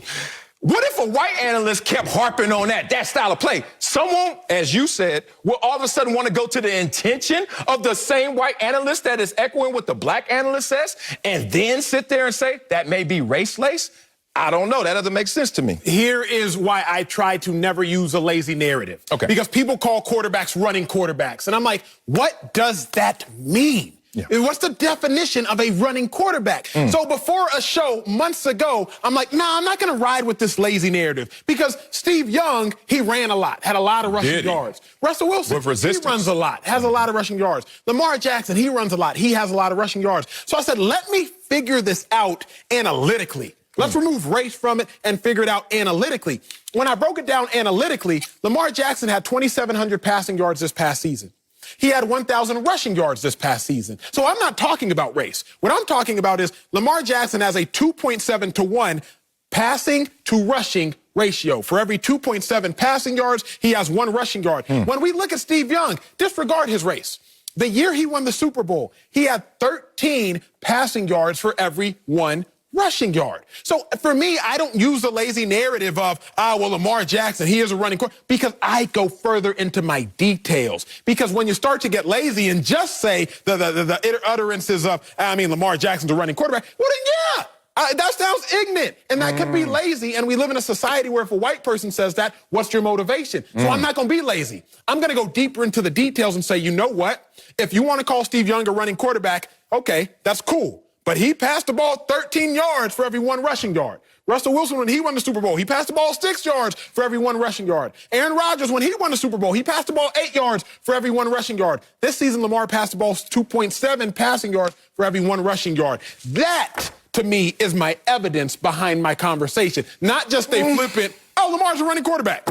What if a white analyst kept harping on that style of play? Someone, as you said, will all of a sudden want to go to the intention of the same white analyst that is echoing what the black analyst says and then sit there and say that may be race-laced? I don't know. That doesn't make sense to me. Here is why I try to never use a lazy narrative. Okay. Because people call quarterbacks running quarterbacks. And I'm like, what does that mean? Yeah. What's the definition of a running quarterback? So before a show months ago, I'm like, nah, I'm not going to ride with this lazy narrative because Steve Young, he ran a lot, had a lot of rushing yards. Russell Wilson, With resistance. he runs a lot, has a lot of rushing yards. Lamar Jackson, he runs a lot, he has a lot of rushing yards. So I said, let me figure this out analytically. Let's remove race from it and figure it out analytically. When I broke it down analytically, Lamar Jackson had 2,700 passing yards this past season. He had 1,000 rushing yards this past season. So I'm not talking about race. What I'm talking about is Lamar Jackson has a 2.7 to 1 passing to rushing ratio. For every 2.7 passing yards, he has 1 rushing yard. When we look at Steve Young, disregard his race. The year he won the Super Bowl, he had 13 passing yards for every 1 rushing yard. So for me, I don't use the lazy narrative of, well, Lamar Jackson, he is a running quarterback, because I go further into my details. Because when you start to get lazy and just say the utterances of, Lamar Jackson's a running quarterback, well, then yeah, that sounds ignorant. And that could be lazy. And we live in a society where if a white person says that, what's your motivation? So I'm not going to be lazy. I'm going to go deeper into the details and say, you know what? If you want to call Steve Young a running quarterback, okay, that's cool. But he passed the ball 13 yards for every 1 rushing yard. Russell Wilson, when he won the Super Bowl, he passed the ball 6 yards for every 1 rushing yard. Aaron Rodgers, when he won the Super Bowl, he passed the ball 8 yards for every 1 rushing yard. This season, Lamar passed the ball 2.7 passing yards for every 1 rushing yard. That, to me, is my evidence behind my conversation. Not just a flippant, oh, Lamar's a running quarterback.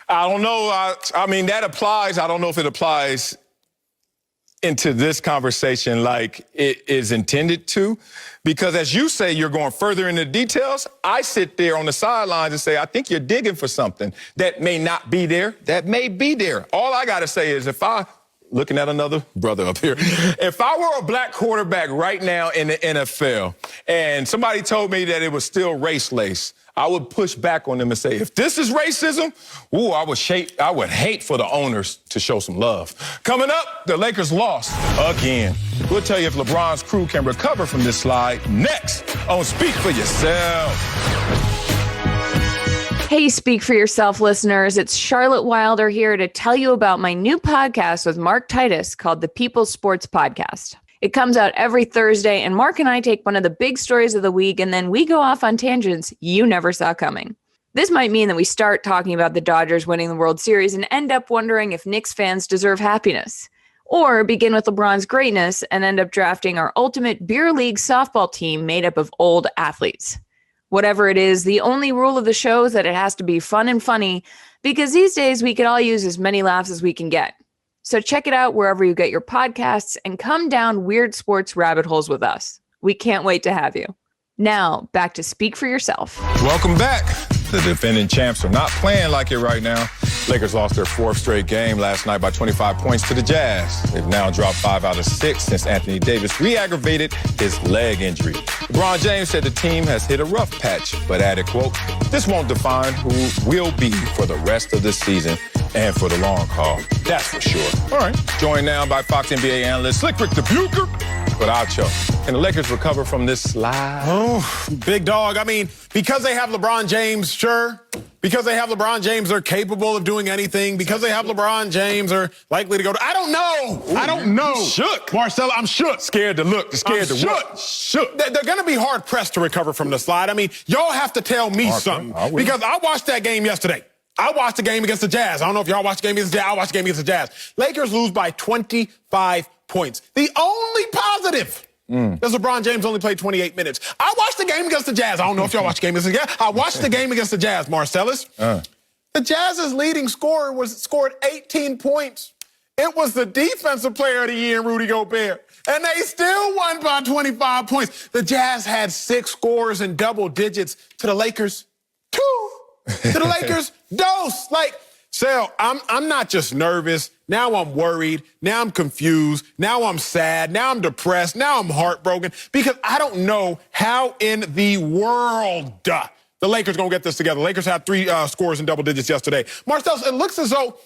I don't know. That applies. I don't know if it applies into this conversation like it is intended to, because as you say, you're going further into details. I sit there on the sidelines and say, I think you're digging for something that may not be there, that may be there. All I got to say is looking at another brother up here, if I were a black quarterback right now in the NFL and somebody told me that it was still race-laced, I would push back on them and say, if this is racism, I would hate for the owners to show some love. Coming up, the Lakers lost again. We'll tell you if LeBron's crew can recover from this slide next on Speak for Yourself. Hey, Speak for Yourself listeners. It's Charlotte Wilder here to tell you about my new podcast with Mark Titus called the People's Sports Podcast. It comes out every Thursday, and Mark and I take one of the big stories of the week, and then we go off on tangents you never saw coming. This might mean that we start talking about the Dodgers winning the World Series and end up wondering if Knicks fans deserve happiness. Or begin with LeBron's greatness and end up drafting our ultimate beer league softball team made up of old athletes. Whatever it is, the only rule of the show is that it has to be fun and funny, because these days we could all use as many laughs as we can get. So check it out wherever you get your podcasts and come down weird sports rabbit holes with us. We can't wait to have you. Now, back to Speak for Yourself. Welcome back. The defending champs are not playing like it right now. Lakers lost their 4th straight game last night by 25 points to the Jazz. They've now dropped 5 out of 6 since Anthony Davis re-aggravated his leg injury. LeBron James said the team has hit a rough patch, but added, quote, "This won't define who we'll be for the rest of the season." and for the long haul. That's for sure. All right. Joined now by Fox NBA analyst Slick Rick the Bucher. But Acho, can the Lakers recover from this slide? Oh, big dog. I mean, because they have LeBron James, sure. Because they have LeBron James, they're capable of doing anything. Because they have LeBron James, they're likely to go to... I don't know. I don't know. Shook. Marcelo, I'm shook. Scared to look. Scared to shook. look. Shook. They're going to be hard-pressed to recover from the slide. I mean, y'all have to tell me something. Because I watched that game yesterday. I watched the game against the Jazz. I don't know if y'all watched the game against the Jazz. I watched the game against the Jazz. Lakers lose by 25 points. The only positive is LeBron James only played 28 minutes. I watched the game against the Jazz. I don't know if y'all watched the game against the Jazz. I watched the game against the Jazz, Marcellus. The Jazz's leading scorer scored 18 points. It was the defensive player of the year in Rudy Gobert. And they still won by 25 points. The Jazz had 6 scores in double digits. To the Lakers, 2. To the Lakers, dose. Like, Sal, I'm not just nervous. Now I'm worried. Now I'm confused. Now I'm sad. Now I'm depressed. Now I'm heartbroken because I don't know how in the world the Lakers going to get this together. The Lakers had 3 scores in double digits yesterday. Marcel, it looks as though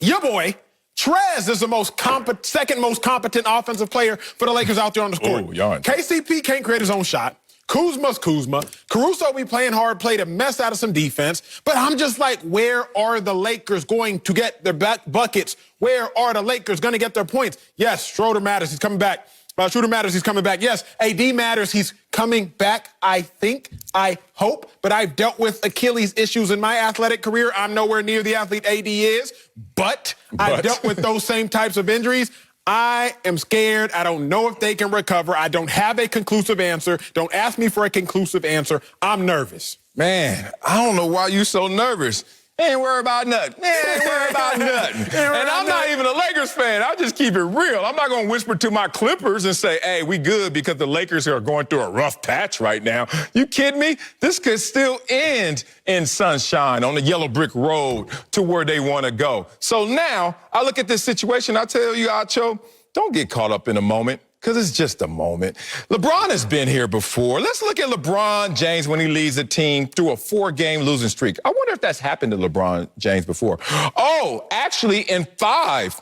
your boy, Trez, is the second most competent offensive player for the Lakers out there on the court. KCP can't create his own shot. Kuzma's Kuzma. Caruso be playing hard play to mess out of some defense. But I'm just like, where are the Lakers going to get their buckets? Where are the Lakers going to get their points? Yes, Schroeder matters. He's coming back. Schroeder matters. He's coming back. Yes, AD matters. He's coming back, I think. I hope. But I've dealt with Achilles issues in my athletic career. I'm nowhere near the athlete AD is. But I've dealt with those same types of injuries. I am scared. I don't know if they can recover. I don't have a conclusive answer. Don't ask me for a conclusive answer. I'm nervous. Man, I don't know why you so nervous. Ain't worried about nothing. Ain't worried about nothing. And I'm not even a Lakers fan. I'll just keep it real. I'm not going to whisper to my Clippers and say, hey, we good because the Lakers are going through a rough patch right now. You kidding me? This could still end in sunshine on the yellow brick road to where they want to go. So now I look at this situation. I tell you, Acho, don't get caught up in a moment. Because it's just a moment. LeBron has been here before. Let's look at LeBron James when he leads a team through a 4-game losing streak. I wonder if that's happened to LeBron James before. Oh, actually in 5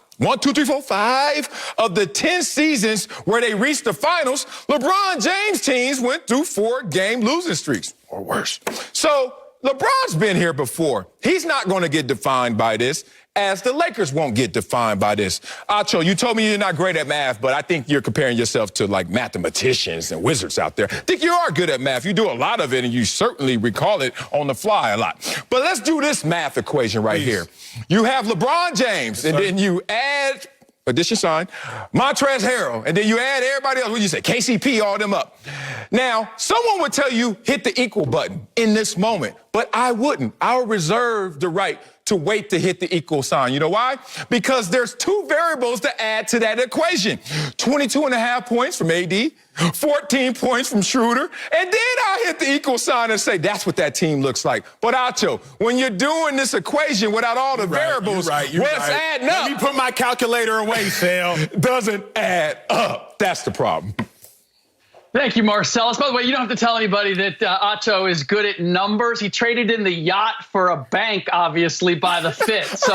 of the 10 seasons where they reached the finals, LeBron James teams went through 4-game losing streaks or worse. So LeBron's been here before. He's not going to get defined by this, as the Lakers won't get defined by this. Acho, you told me you're not great at math, but I think you're comparing yourself to like mathematicians and wizards out there. I think you are good at math. You do a lot of it, and you certainly recall it on the fly a lot. But let's do this math equation right here. You have LeBron James, and then you add, addition sign, Montrezl Harrell, and then you add everybody else. What do you say? KCP, all them up. Now, someone would tell you hit the equal button in this moment, but I wouldn't. I'll reserve the right to wait to hit the equal sign. You know why? Because there's 2 variables to add to that equation. 22.5 points from AD, 14 points from Schroeder, and then I'll hit the equal sign and say, that's what that team looks like. But Acho, when you're doing this equation what's variables, what's adding up? Let me put my calculator away, Sal. Doesn't add up. That's the problem. Thank you, Marcellus. By the way, you don't have to tell anybody that Acho is good at numbers. He traded in the yacht for a bank, obviously, by the fifth. So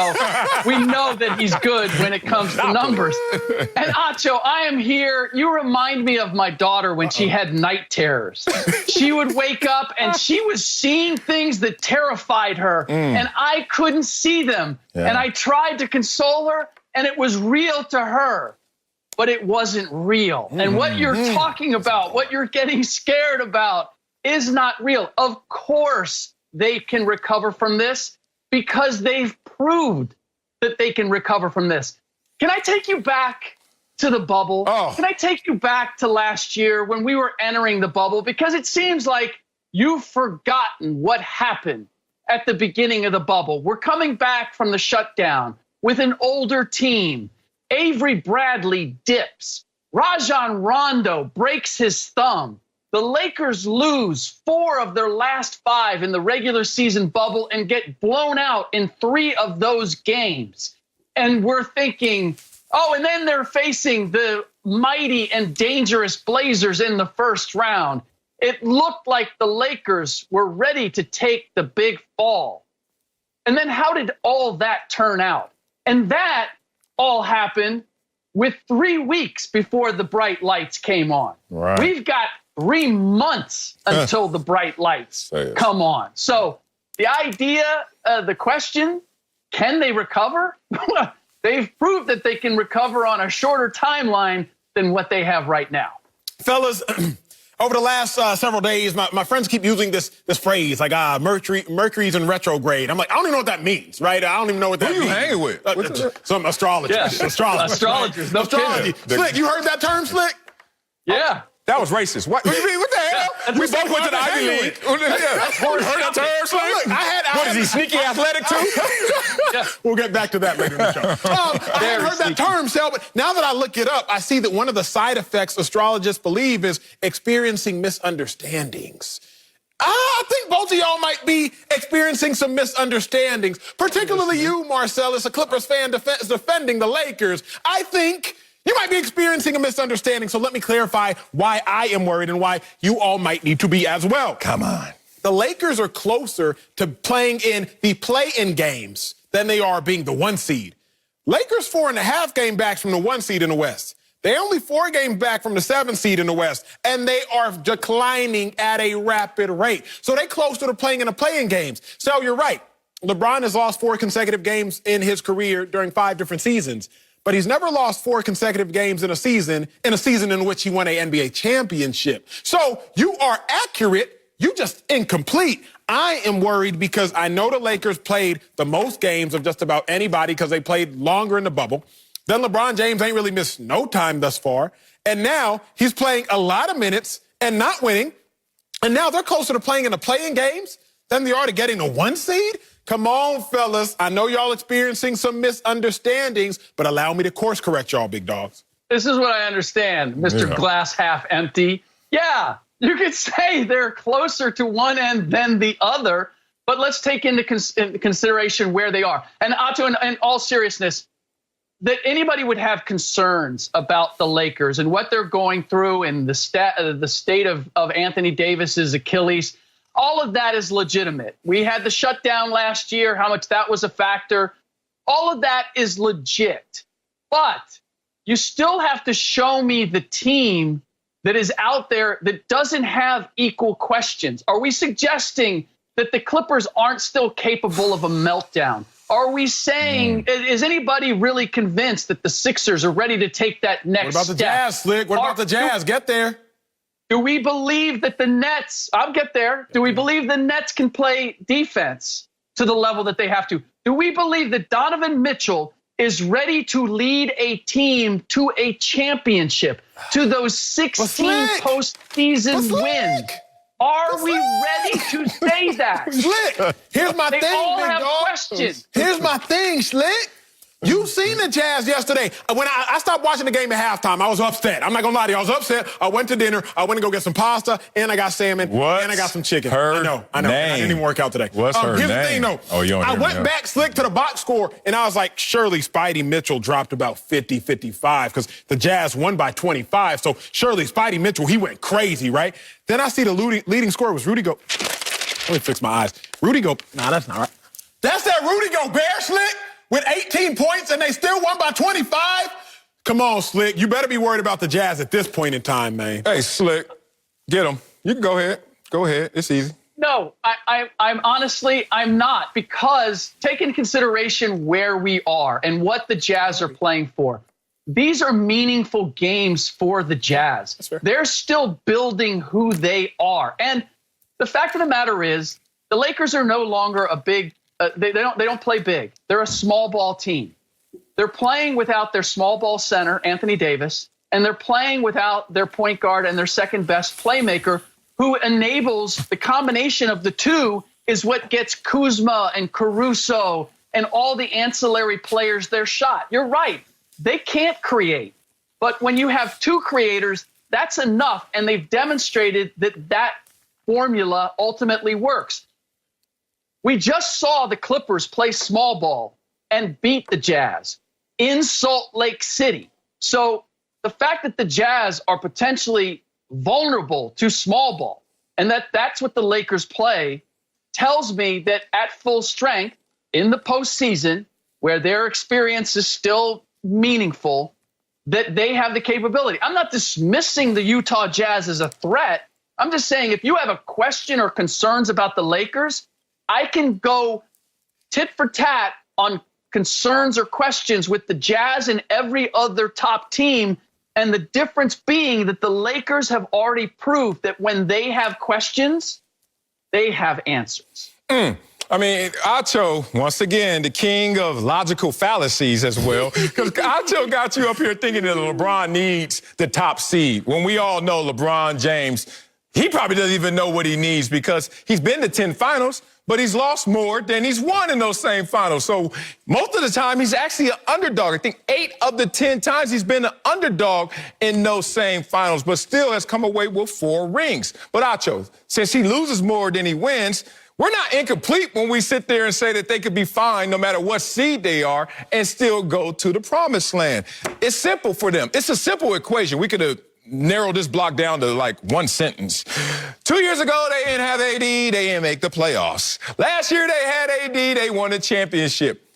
we know that he's good when it comes to numbers. And Acho, I am here. You remind me of my daughter when she had night terrors. She would wake up and she was seeing things that terrified her, and I couldn't see them. Yeah. And I tried to console her, and it was real to her. But it wasn't real. And what you're talking about, what you're getting scared about, is not real. Of course they can recover from this because they've proved that they can recover from this. Can I take you back to the bubble? Can I take you back to last year when we were entering the bubble? Because it seems like you've forgotten what happened at the beginning of the bubble. We're coming back from the shutdown with an older team. Avery Bradley dips. Rajon Rondo breaks his thumb. The Lakers lose 4 of their last 5 in the regular season bubble and get blown out in 3 of those games. And we're thinking, and then they're facing the mighty and dangerous Blazers in the first round. It looked like the Lakers were ready to take the big fall. And then how did all that turn out? And that all happened with 3 weeks before the bright lights came on. Right. We've got 3 months until the bright lights come on. So the idea, the question, can they recover? They've proved that they can recover on a shorter timeline than what they have right now. Fellas, over the last several days, my friends keep using this phrase, like, Mercury's in retrograde. I'm like, I don't even know what that means, right? I don't even know what that means. Who you hanging with? Some astrologers. Yeah. Astrologers. No Astrology. kidding. Slick, you heard that term, Slick? Yeah. That was racist. What do you mean? What the hell? Yeah, We both went to the Ivy League. Heard that term, Slick? What is he, sneaky athletic too? We'll get back to that later in the show. I hadn't heard that term, Sal, but now that I look it up, I see that one of the side effects astrologists believe is experiencing misunderstandings. I think both of y'all might be experiencing some misunderstandings, particularly you, Marcellus, a Clippers fan defending the Lakers. I think you might be experiencing a misunderstanding, so let me clarify why I am worried and why you all might need to be as well. Come on. The Lakers are closer to playing in the play-in games than they are being the 1 seed. Lakers 4.5 game backs from the 1 seed in the West. They're only 4 games back from the 7 seed in the West, and they are declining at a rapid rate. So they're closer to playing in the play-in games. So you're right. LeBron has lost 4 consecutive games in his career during 5 different seasons. But he's never lost 4 consecutive games in a season in which he won an NBA championship. So you are accurate, you just incomplete. I am worried because I know the Lakers played the most games of just about anybody because they played longer in the bubble. Then LeBron James ain't really missed no time thus far. And now he's playing a lot of minutes and not winning. And now they're closer to playing in the play-in games than they are to getting the 1 seed. Come on, fellas. I know y'all experiencing some misunderstandings, but allow me to course correct y'all, big dogs. This is what I understand, Mr. Glass half empty. Yeah, you could say they're closer to one end than the other, but let's take into consideration where they are. And Otto, in all seriousness, that anybody would have concerns about the Lakers and what they're going through and the state of Anthony Davis's Achilles. All of that is legitimate. We had the shutdown last year, how much that was a factor. All of that is legit. But you still have to show me the team that is out there that doesn't have equal questions. Are we suggesting that the Clippers aren't still capable of a meltdown? Are we saying, is anybody really convinced that the Sixers are ready to take that next step? What about the Jazz, Slick? What about the Jazz? Get there. Do we believe that the Nets, I'll get there. Do we believe the Nets can play defense to the level that they have to? Do we believe that Donovan Mitchell is ready to lead a team to a championship, to those 16 postseason wins? Are we ready to say that? Slick, here's my thing, all big have dog. questions. Here's my thing, Slick. You seen the Jazz yesterday. When I stopped watching the game at halftime, I was upset. I'm not going to lie to you. I was upset. I went to dinner. I went to go get some pasta, and I got salmon, and I got some chicken. Her I know. name? I didn't even work out today. What's her here's name? the thing, though. Oh, you don't I hear went me, back, Slick, to the box score, and I was like, surely Spidey Mitchell dropped about 50, 55, because the Jazz won by 25. So surely Spidey Mitchell, he went crazy, right? Then I see the leading scorer was Rudy Go. Let me fix my eyes. Rudy Go. Nah, that's not right. That's that Rudy Gobert, Slick, with 18 points, and they still won by 25? Come on, Slick. You better be worried about the Jazz at this point in time, man. Hey, Slick, get him. You can go ahead. Go ahead. It's easy. No, I'm honestly, I'm not, because take into consideration where we are and what the Jazz are playing for. These are meaningful games for the Jazz. They're still building who they are. And the fact of the matter is, the Lakers are no longer a big, they don't play big. They're a small ball team. They're playing without their small ball center, Anthony Davis, and they're playing without their point guard and their second best playmaker, who enables the combination of the two is what gets Kuzma and Caruso and all the ancillary players their shot. You're right. They can't create. But when you have two creators, that's enough. And they've demonstrated that that formula ultimately works. We just saw the Clippers play small ball and beat the Jazz in Salt Lake City. So the fact that the Jazz are potentially vulnerable to small ball and that that's what the Lakers play tells me that at full strength, in the postseason, where their experience is still meaningful, that they have the capability. I'm not dismissing the Utah Jazz as a threat. I'm just saying if you have a question or concerns about the Lakers, I can go tit for tat on concerns or questions with the Jazz and every other top team. And the difference being that the Lakers have already proved that when they have questions, they have answers. I mean, Acho, once again, the king of logical fallacies as well. Because Acho got you up here thinking that LeBron needs the top seed. When we all know LeBron James, he probably doesn't even know what he needs because he's been to 10 finals, but he's lost more than he's won in those same finals. So most of the time, he's actually an underdog. I think 8 of the 10 times he's been an underdog in those same finals, but still has come away with 4 rings. But Acho, since he loses more than he wins, we're not incomplete when we sit there and say that they could be fine no matter what seed they are and still go to the promised land. It's simple for them. It's a simple equation. We could have narrowed this block down to like one sentence. 2 years ago, they didn't have AD. They didn't make the playoffs. Last year, they had AD. They won a championship.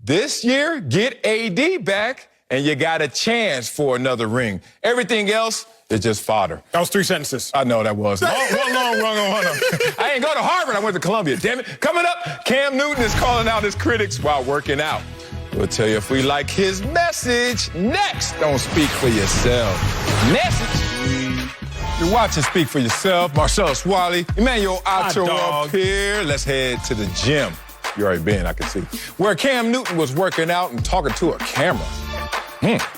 This year, get AD back, and you got a chance for another ring. Everything else is just fodder. That was 3 sentences. I know that was. One long run on him. I ain't go to Harvard. I went to Columbia. Damn it. Coming up, Cam Newton is calling out his critics while working out. We'll tell you if we like his message next. Don't speak for yourself. Message. You're watching Speak for Yourself. Marcellus Wiley, Emmanuel Acho up here. Let's head to the gym. You already been, I can see. Where Cam Newton was working out and talking to a camera.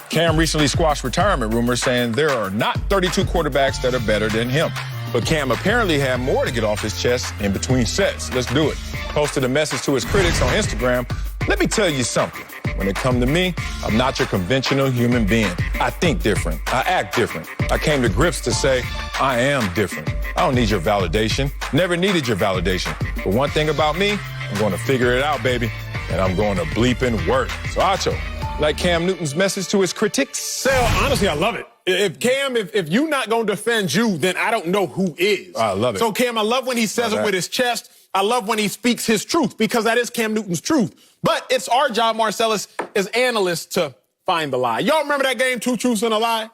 Cam recently squashed retirement rumors saying there are not 32 quarterbacks that are better than him. But Cam apparently had more to get off his chest in between sets. Let's do it. Posted a message to his critics on Instagram. Let me tell you something. When it comes to me, I'm not your conventional human being. I think different. I act different. I came to grips to say, I am different. I don't need your validation. Never needed your validation. But one thing about me, I'm going to figure it out, baby. And I'm going to bleeping work. So Acho, like Cam Newton's message to his critics? Sal, honestly, I love it. If Cam, if you're not going to defend you, then I don't know who is. I love it. So Cam, I love when he says it with his chest. I love when he speaks his truth because that is Cam Newton's truth. But it's our job, Marcellus, as analysts to find the lie. Y'all remember that game, 2 Truths and a Lie?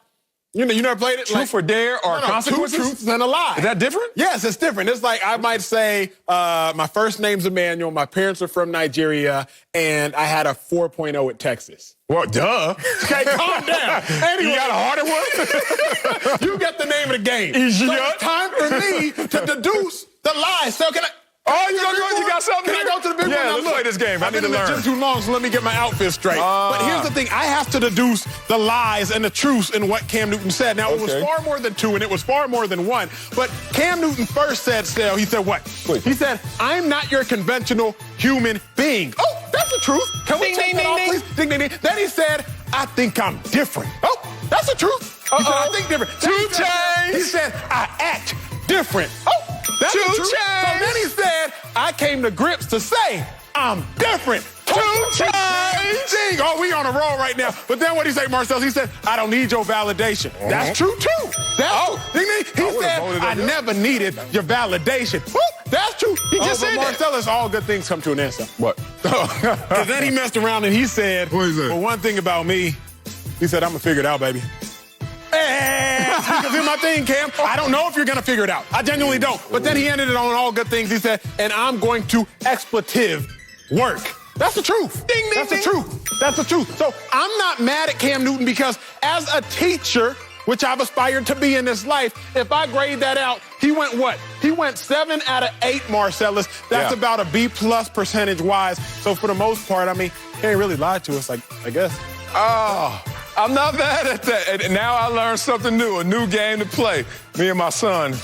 You never played it? Truth or dare or consequences? 2 truths and a lie. Is that different? Yes, it's different. It's like I might say, my first name's Emmanuel, my parents are from Nigeria, and I had a 4.0 at Texas. Well, duh. Okay, calm down. Anyway, You got a harder one? you get the name of the game. Is So you- it's time for me to deduce the lie. So can I... Oh, you got something? Can I go to the big one? Yeah, Now, let's look, play this game. I I've need been to in the learn. gym too long, so let me get my outfit straight. But here's the thing. I have to deduce the lies and the truths in what Cam Newton said. Now, it was far more than 2, and it was far more than 1. But Cam Newton first said, he said what? Please. He said, I'm not your conventional human being. Oh, that's the truth. Can we take that off, please? Ding, ding, ding. Then he said, I think I'm different. Oh, that's the truth. He said, I think different. He said, I act different. Oh, that's the truth. So then he said, I came to grips to say, I'm different. 2 chains. Ding. Oh, we on a roll right now. But then what did he say, Marcel? He said, I don't need your validation. That's true, too. That's true. Ding, ding. He said, I never needed your validation. Woo, that's true. He just said Marcellus, all good things come to an end. What? Because then he messed around and he said, What is that? well, one thing about me, he said, I'm going to figure it out, baby. Because here's my thing, Cam. I don't know if you're going to figure it out. I genuinely don't. But then he ended it on all good things. He said, and I'm going to expletive work. That's the truth. Ding, ding, That's the truth. That's the truth. So I'm not mad at Cam Newton because as a teacher, which I've aspired to be in this life, if I grade that out, he went what? He went 7 out of 8, Marcellus. That's about a B+ percentage-wise. So for the most part, I mean, he ain't really lied to us, I guess. Oh, I'm not mad at that. And now I learned something new, a new game to play. Me and my son.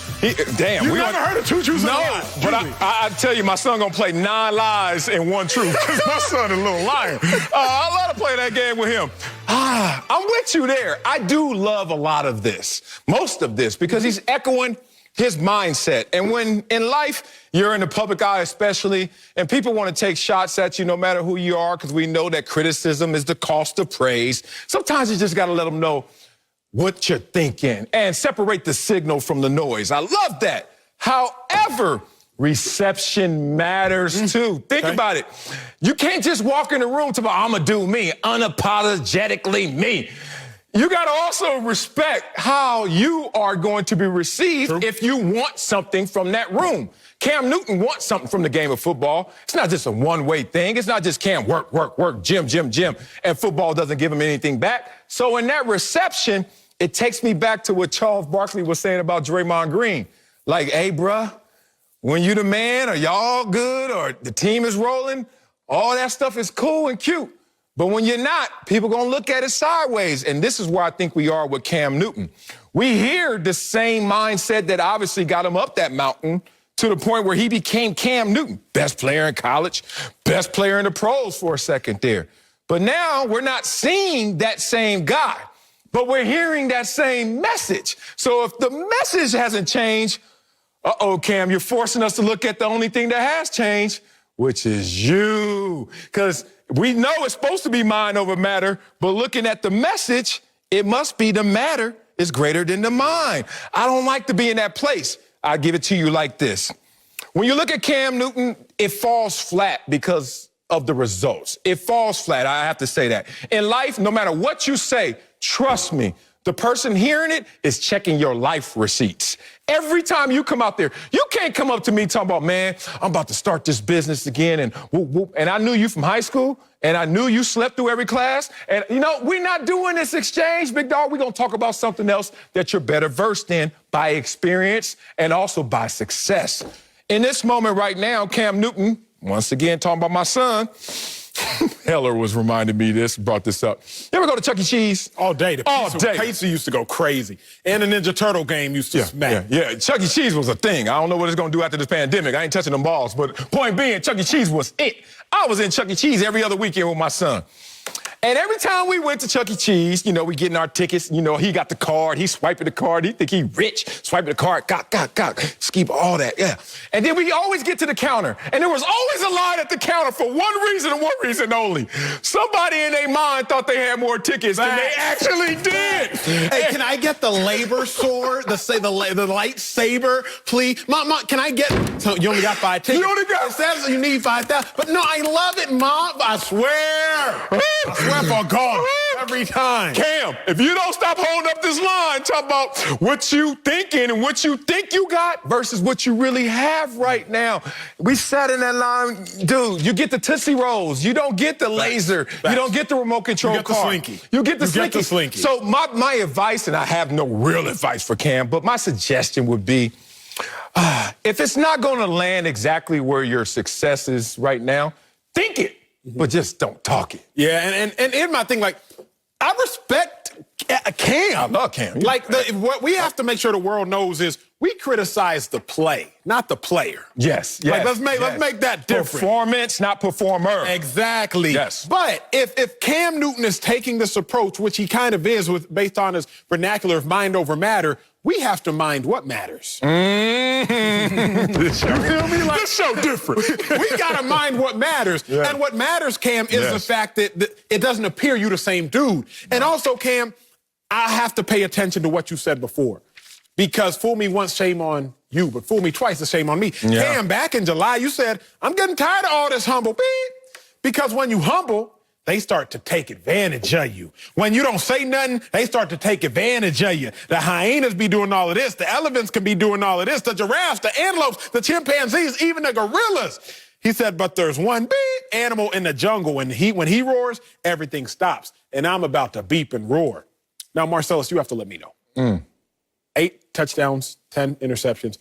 Damn. You never heard of 2 truths and a lie? But I tell you, my son gonna play 9 lies and 1 truth. Because my son is a little liar. I love to play that game with him. I'm with you there. I do love a lot of this, most of this, because he's echoing his mindset. And when in life, you're in the public eye especially, and people want to take shots at you no matter who you are, because we know that criticism is the cost of praise. Sometimes you just got to let them know what you're thinking and separate the signal from the noise. I love that. However, reception matters too. Think about it. You can't just walk in the room to I'm going to do me, unapologetically me. You got to also respect how you are going to be received if you want something from that room. Cam Newton wants something from the game of football. It's not just a one-way thing. It's not just Cam work, gym, and football doesn't give him anything back. So in that reception, it takes me back to what Charles Barkley was saying about Draymond Green. Like, hey, bruh, when you the man, or y'all good, or the team is rolling, all that stuff is cool and cute. But when you're not, people going to look at it sideways. And this is where I think we are with Cam Newton. We hear the same mindset that obviously got him up that mountain to the point where he became Cam Newton, best player in college, best player in the pros for a second there. But now we're not seeing that same guy, but we're hearing that same message. So if the message hasn't changed, Cam, you're forcing us to look at the only thing that has changed, which is you. Because we know it's supposed to be mind over matter, but looking at the message, it must be the matter is greater than the mind. I don't like to be in that place. I give it to you like this. When you look at Cam Newton, it falls flat because of the results. It falls flat, I have to say that. In life, no matter what you say, trust me, the person hearing it is checking your life receipts. Every time you come out there, you can't come up to me talking about, man, I'm about to start this business again, and whoop, whoop. And I knew you from high school, and I knew you slept through every class. And, we're not doing this exchange, big dog. We're going to talk about something else that you're better versed in by experience and also by success. In this moment right now, Cam Newton, once again, talking about my son, Heller was reminding me brought this up. You ever go to Chuck E. Cheese? All day. The pizza used to go crazy. And the Ninja Turtle game used to smack. Yeah, Chuck E. Cheese was a thing. I don't know what it's going to do after this pandemic. I ain't touching them balls. But point being, Chuck E. Cheese was it. I was in Chuck E. Cheese every other weekend with my son. And every time we went to Chuck E. Cheese, we getting our tickets. He got the card. He swiping the card. He think he rich. Swiping the card. Got. Skip all that. Yeah. And then we always get to the counter. And there was always a line at the counter for one reason and one reason only. Somebody in their mind thought they had more tickets than they actually did. Hey, can I get the labor sword? The lightsaber, please? Mom, can I get... So you only got 5 tickets. You only got... It says you need 5,000. But no, I love it, Mom. I swear. For God, every time. Cam, if you don't stop holding up this line, talk about what you thinking and what you think you got versus what you really have right now. We sat in that line, dude, you get the Tootsie Rolls. You don't get the laser. You don't get the remote control car. You get the slinky. So my advice, and I have no real advice for Cam, but my suggestion would be, if it's not going to land exactly where your success is right now, think it. But just don't talk it. Yeah, and here's my thing, I respect Cam. I love Cam. What we have to make sure the world knows is we criticize the play, not the player. Yes. Let's make that different. Performance, not performer. Exactly. Yes. But if Cam Newton is taking this approach, which he kind of is based on his vernacular of mind over matter, we have to mind what matters. This show, you feel me? This show different. We got to mind what matters. Yeah. And what matters, Cam, is the fact that it doesn't appear you the same dude. And also, Cam, I have to pay attention to what you said before. Because fool me once, shame on you, but fool me twice, it's shame on me. Yeah. Cam, back in July, you said, I'm getting tired of all this humble beat. Because when you humble, they start to take advantage of you. When you don't say nothing, they start to take advantage of you. The hyenas be doing all of this. The elephants can be doing all of this. The giraffes, the antelopes, the chimpanzees, even the gorillas. He said, but there's one big animal in the jungle, and when he roars, everything stops. And I'm about to beep and roar. Now, Marcellus, you have to let me know. 8 touchdowns, 10 interceptions.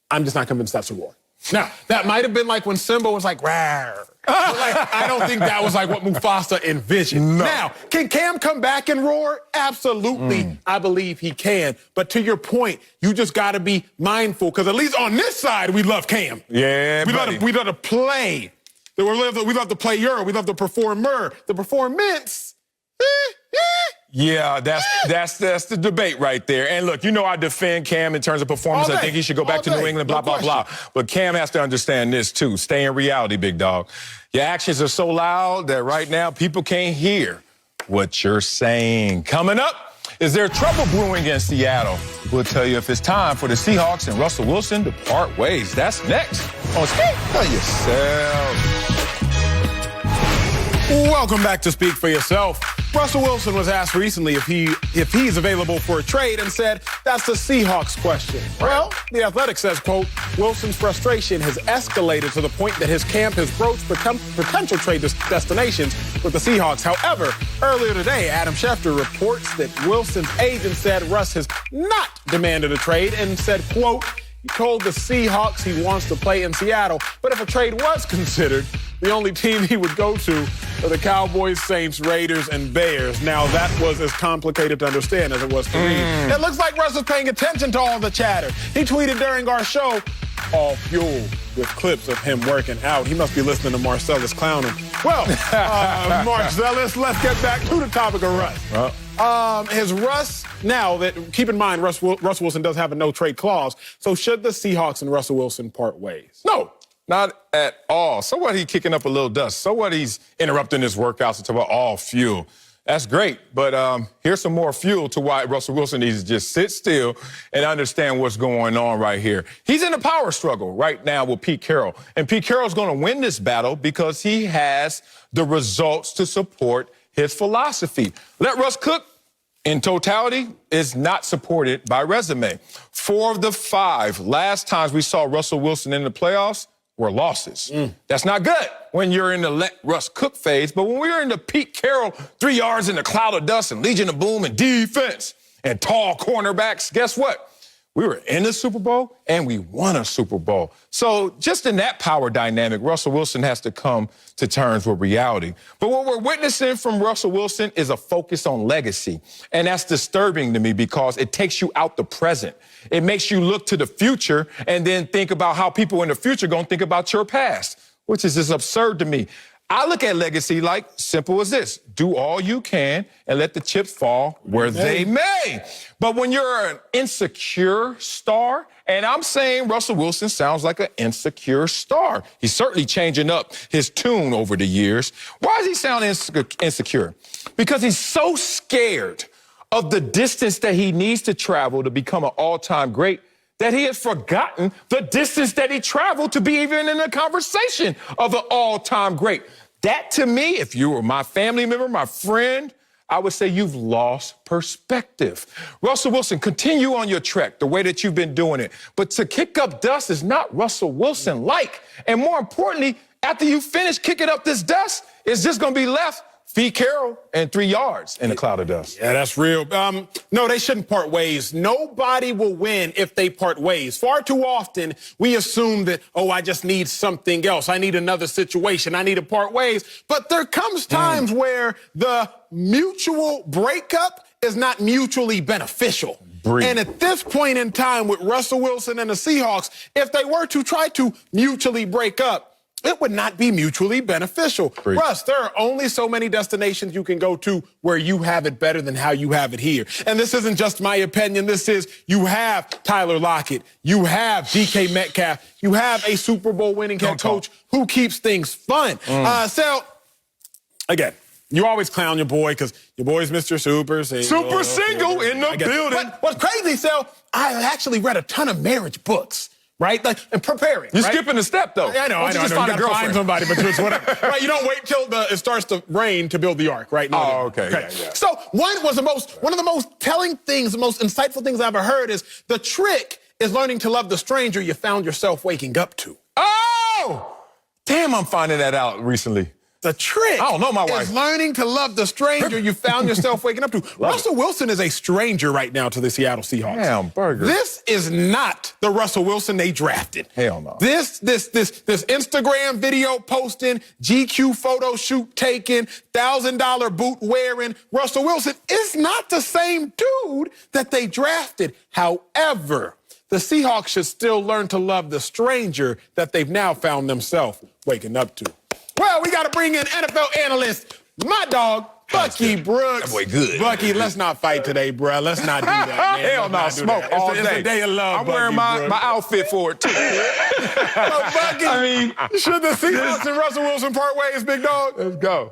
I'm just not convinced that's a roar. Now, that might have been like when Simba was like, rawr. I don't think that was like what Mufasa envisioned. No. Now, can Cam come back and roar? Absolutely. I believe he can. But to your point, you just got to be mindful, because at least on this side, we love Cam. Yeah, we love to play. We love the player. We love the performer. The performance. Yeah, that's the debate right there. And look, I defend Cam in terms of performance. I think he should go back to New England, blah, blah, blah. But Cam has to understand this, too. Stay in reality, big dog. Your actions are so loud that right now people can't hear what you're saying. Coming up, Is there trouble brewing in Seattle? We'll tell you if it's time for the Seahawks and Russell Wilson to part ways. That's next on Speak for Yourself. Welcome back to Speak for Yourself. Russell Wilson was asked recently if he's available for a trade and said that's the Seahawks question. Well, The Athletic says, quote, Wilson's frustration has escalated to the point that his camp has broached potential trade destinations with the Seahawks. However, earlier today, Adam Schefter reports that Wilson's agent said Russ has not demanded a trade and said, quote, he told the Seahawks he wants to play in Seattle, but if a trade was considered, the only team he would go to are the Cowboys, Saints, Raiders, and Bears. Now, that was as complicated to understand as it was to read. It looks like Russ was paying attention to all the chatter. He tweeted during our show, all fuel, with clips of him working out. He must be listening to Marcellus clowning. Well, Marcellus, let's get back to the topic of Russ. Has Russ, now that, keep in mind, Russell Wilson does have a no-trade clause, so should the Seahawks and Russell Wilson part ways? No, not at all. So what, he kicking up a little dust? So what, he's interrupting his workouts to talk about all fuel? That's great, but here's some more fuel to why Russell Wilson needs to just sit still and understand what's going on right here. He's in a power struggle right now with Pete Carroll, and Pete Carroll's going to win this battle because he has the results to support his philosophy. Let Russ cook, in totality, is not supported by resume. 4 of the 5 last times we saw Russell Wilson in the playoffs were losses. That's not good when you're in the let Russ cook phase, but when we're in the Pete Carroll 3 yards in the cloud of dust and Legion of Boom and defense and tall cornerbacks, guess what? We were in the Super Bowl and we won a Super Bowl. So just in that power dynamic, Russell Wilson has to come to terms with reality. But what we're witnessing from Russell Wilson is a focus on legacy. And that's disturbing to me because it takes you out the present. It makes you look to the future and then think about how people in the future are going to think about your past, which is just absurd to me. I look at legacy like simple as this. Do all you can and let the chips fall where they may. But when you're an insecure star, and I'm saying Russell Wilson sounds like an insecure star. He's certainly changing up his tune over the years. Why does he sound insecure? Because he's so scared of the distance that he needs to travel to become an all-time great that he has forgotten the distance that he traveled to be even in a conversation of an all-time great. That, to me, if you were my family member, my friend, I would say you've lost perspective. Russell Wilson, continue on your trek the way that you've been doing it. But to kick up dust is not Russell Wilson-like. And more importantly, after you finish kicking up this dust, it's just going to be left Pete Carroll and 3 yards in a cloud of dust. Yeah, that's real. No, they shouldn't part ways. Nobody will win if they part ways. Far too often, we assume that, oh, I just need something else. I need another situation. I need to part ways. But there comes times where the mutual breakup is not mutually beneficial. And at this point in time with Russell Wilson and the Seahawks, if they were to try to mutually break up, it would not be mutually beneficial. Russ, there are only so many destinations you can go to where you have it better than how you have it here. And this isn't just my opinion. This is, you have Tyler Lockett. You have DK Metcalf. You have a Super Bowl winning head coach who keeps things fun. So, again, you always clown your boy because your boy's Mr. Super Single. Super Single in the building. But what's crazy, Sal, I actually read a ton of marriage books. Right? Like, and preparing. You're skipping a step, though. I know. You just find a girlfriend. Find somebody, but it's whatever. Right? You don't wait till it starts to rain to build the ark, right? No, okay. Yeah. So one of the most telling things, the most insightful things I've ever heard is the trick is learning to love the stranger you found yourself waking up to. Oh! Damn, I'm finding that out recently. The trick I don't know my wife. is learning to love the stranger you found yourself waking up to. Russell Wilson is a stranger right now to the Seattle Seahawks. Damn, burger. This is not the Russell Wilson they drafted. Hell no. This Instagram video posting, GQ photo shoot taking, $1,000 boot wearing Russell Wilson is not the same dude that they drafted. However, the Seahawks should still learn to love the stranger that they've now found themselves waking up to. Well, we got to bring in NFL analyst, my dog, Bucky Brooks. That boy good. Bucky, let's not fight today, bro. Let's not do that, man. Hell no, smoke all day. It's a day of love, I'm wearing my outfit for it, too. So, Bucky, should the Seahawks and Russell Wilson part ways, big dog? Let's go.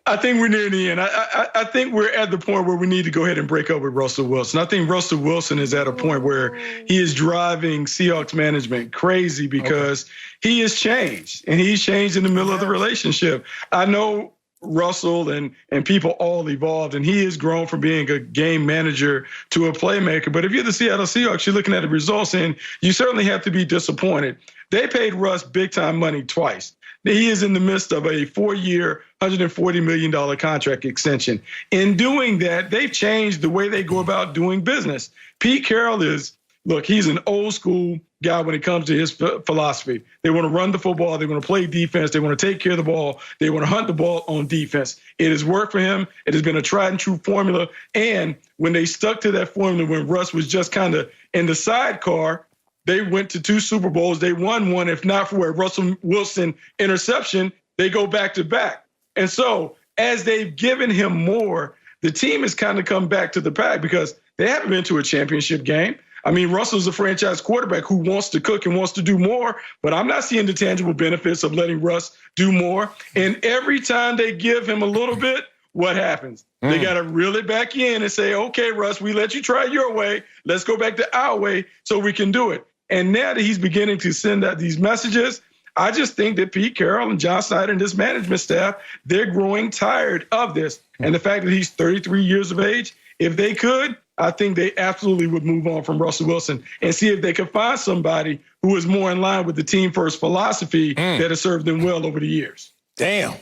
I think we're near the end. I think we're at the point where we need to go ahead and break up with Russell Wilson. I think Russell Wilson is at a point where he is driving Seahawks management crazy because he has changed, and he's changed in the middle of the relationship. I know Russell and people all evolved, and he has grown from being a game manager to a playmaker. But if you're the Seattle Seahawks, you're looking at the results, and you certainly have to be disappointed. They paid Russ big-time money twice. He is in the midst of a 4-year, $140 million contract extension. In doing that, they've changed the way they go about doing business. Pete Carroll he's an old school guy when it comes to his philosophy. They want to run the football. They want to play defense. They want to take care of the ball. They want to hunt the ball on defense. It has worked for him. It has been a tried and true formula. And when they stuck to that formula, when Russ was just kind of in the sidecar, they went to 2 Super Bowls. They won one. If not for a Russell Wilson interception, they go back to back. And so as they've given him more, the team has kind of come back to the pack because they haven't been to a championship game. I mean, Russell's a franchise quarterback who wants to cook and wants to do more, but I'm not seeing the tangible benefits of letting Russ do more. And every time they give him a little bit, what happens? They got to reel it back in and say, okay, Russ, we let you try your way. Let's go back to our way so we can do it. And now that he's beginning to send out these messages, I just think that Pete Carroll and John Snyder and this management staff, they're growing tired of this. And the fact that he's 33 years of age, if they could, I think they absolutely would move on from Russell Wilson and see if they could find somebody who is more in line with the team-first philosophy that has served them well over the years. Damn.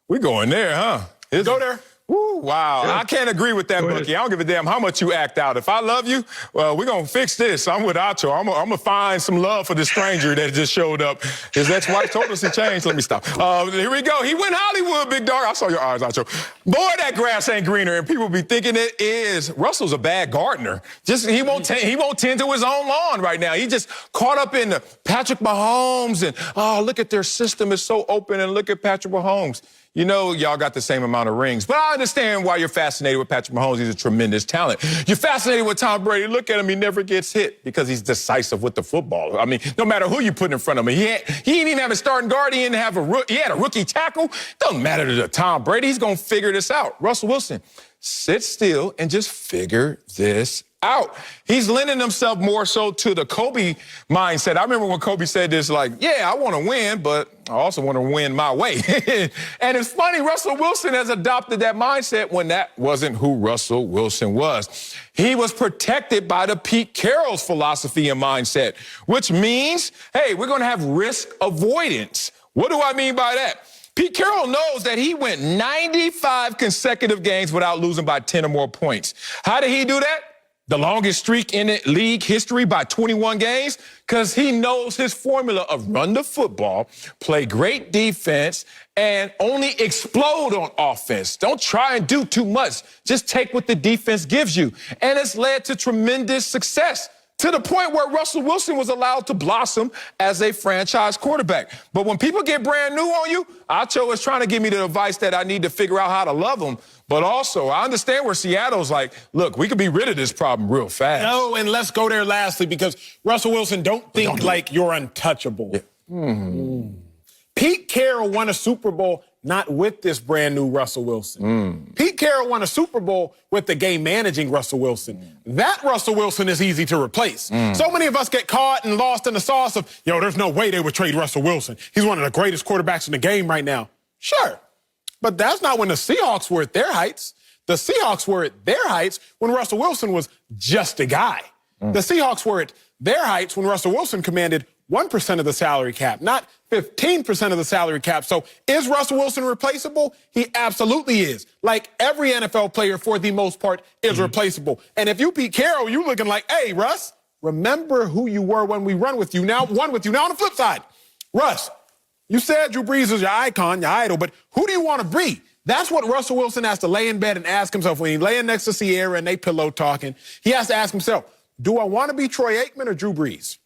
We're going there, huh? Go there. Woo, wow. Yeah. I can't agree with that, Go Bucky. ahead. I don't give a damn how much you act out. If I love you, well, we're going to fix this. I'm with Acho. I'm going to find some love for this stranger that just showed up. His ex-wife told us he changed. Let me stop. Here we go. He went Hollywood, big dog. I saw your eyes, Acho. Boy, that grass ain't greener, and people be thinking it is. Russell's a bad gardener. He won't tend to his own lawn right now. He just caught up in the Patrick Mahomes, and, look at their system is so open, and look at Patrick Mahomes. You know, y'all got the same amount of rings. But I understand why you're fascinated with Patrick Mahomes. He's a tremendous talent. You're fascinated with Tom Brady. Look at him. He never gets hit because he's decisive with the football. I mean, no matter who you put in front of him. He didn't even have a starting guard. He had a rookie tackle. Doesn't matter to Tom Brady. He's going to figure this out. Russell Wilson, sit still and just figure this out. He's lending himself more so to the Kobe mindset. I remember when Kobe said this, like, yeah, I want to win, but I also want to win my way. And it's funny, Russell Wilson has adopted that mindset when that wasn't who Russell Wilson was. He was protected by the Pete Carroll's philosophy and mindset, which means, hey, we're going to have risk avoidance. What do I mean by that? Pete Carroll knows that he went 95 consecutive games without losing by 10 or more points. How did he do that? The longest streak in league history by 21 games, because he knows his formula of run the football, play great defense, and only explode on offense. Don't try and do too much. Just take what the defense gives you. And it's led to tremendous success, to the point where Russell Wilson was allowed to blossom as a franchise quarterback. But when people get brand new on you, Acho is trying to give me the advice that I need to figure out how to love them. But also, I understand where Seattle's like, look, we could be rid of this problem real fast. No, and let's go there lastly, because Russell Wilson, don't think like you're untouchable. Yeah. Pete Carroll won a Super Bowl not with this brand new Russell Wilson. Pete Carroll won a Super Bowl with the game managing Russell Wilson. That Russell Wilson is easy to replace. So many of us get caught and lost in the sauce of, there's no way they would trade Russell Wilson. He's one of the greatest quarterbacks in the game right now. Sure. But that's not when the Seahawks were at their heights. The Seahawks were at their heights when Russell Wilson was just a guy. The Seahawks were at their heights when Russell Wilson commanded 1% of the salary cap, not 15% of the salary cap. So is Russell Wilson replaceable? He absolutely is. Like every NFL player, for the most part, is replaceable. And if you Pete Carroll, you're looking like, hey, Russ, remember who you were when we won with you. Now on the flip side, Russ, you said Drew Brees is your icon, your idol, but who do you want to be? That's what Russell Wilson has to lay in bed and ask himself when he's laying next to Sierra and they pillow talking. He has to ask himself, do I want to be Troy Aikman or Drew Brees?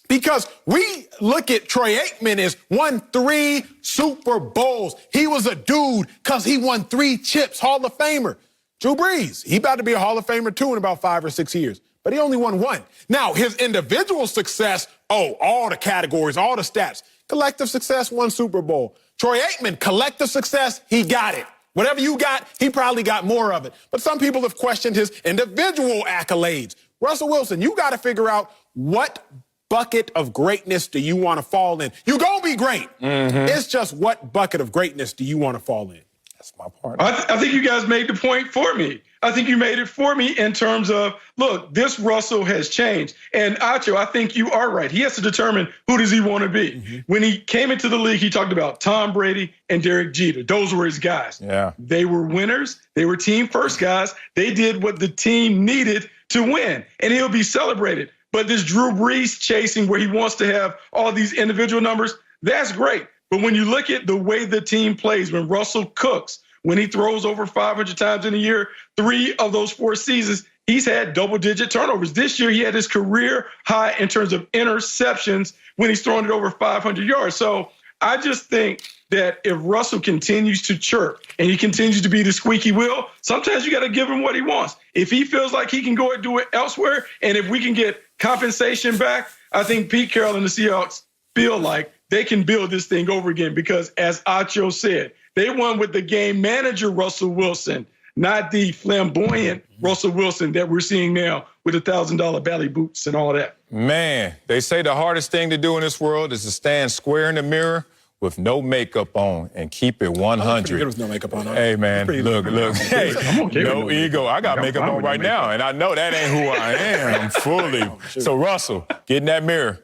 Because we look at Troy Aikman as won 3 Super Bowls. He was a dude because he won 3 chips, Hall of Famer. Drew Brees, he about to be a Hall of Famer too in about 5 or 6 years. But he only won 1. Now, his individual success, all the categories, all the stats. Collective success, 1 Super Bowl. Troy Aikman, collective success, he got it. Whatever you got, he probably got more of it. But some people have questioned his individual accolades. Russell Wilson, you got to figure out what bucket of greatness do you want to fall in? You gonna be great. It's just what bucket of greatness do you want to fall in? That's my part. I think you guys made the point for me. I think you made it for me in terms of, look, this Russell has changed. And Acho, I think you are right. He has to determine who does he want to be. When he came into the league, he talked about Tom Brady and Derek Jeter. Those were his guys. Yeah. They were winners. They were team first guys. They did what the team needed to win, and he'll be celebrated. But this Drew Brees chasing where he wants to have all these individual numbers, that's great. But when you look at the way the team plays, when Russell cooks, when he throws over 500 times in a year, 3 of those 4 seasons, he's had double-digit turnovers. This year, he had his career high in terms of interceptions when he's throwing it over 500 yards. So I just think that if Russell continues to chirp and he continues to be the squeaky wheel, sometimes you got to give him what he wants. If he feels like he can go and do it elsewhere, and if we can get compensation back, I think Pete Carroll and the Seahawks feel like they can build this thing over again because, as Acho said, they won with the game manager, Russell Wilson, not the flamboyant Russell Wilson that we're seeing now with $1,000 belly boots and all that. Man, they say the hardest thing to do in this world is to stand square in the mirror with no makeup on and keep it 100. There was no makeup on. Hey, man, look. Hey, no ego. I got makeup on right now, and I know that ain't who I am fully. So, Russell, get in that mirror.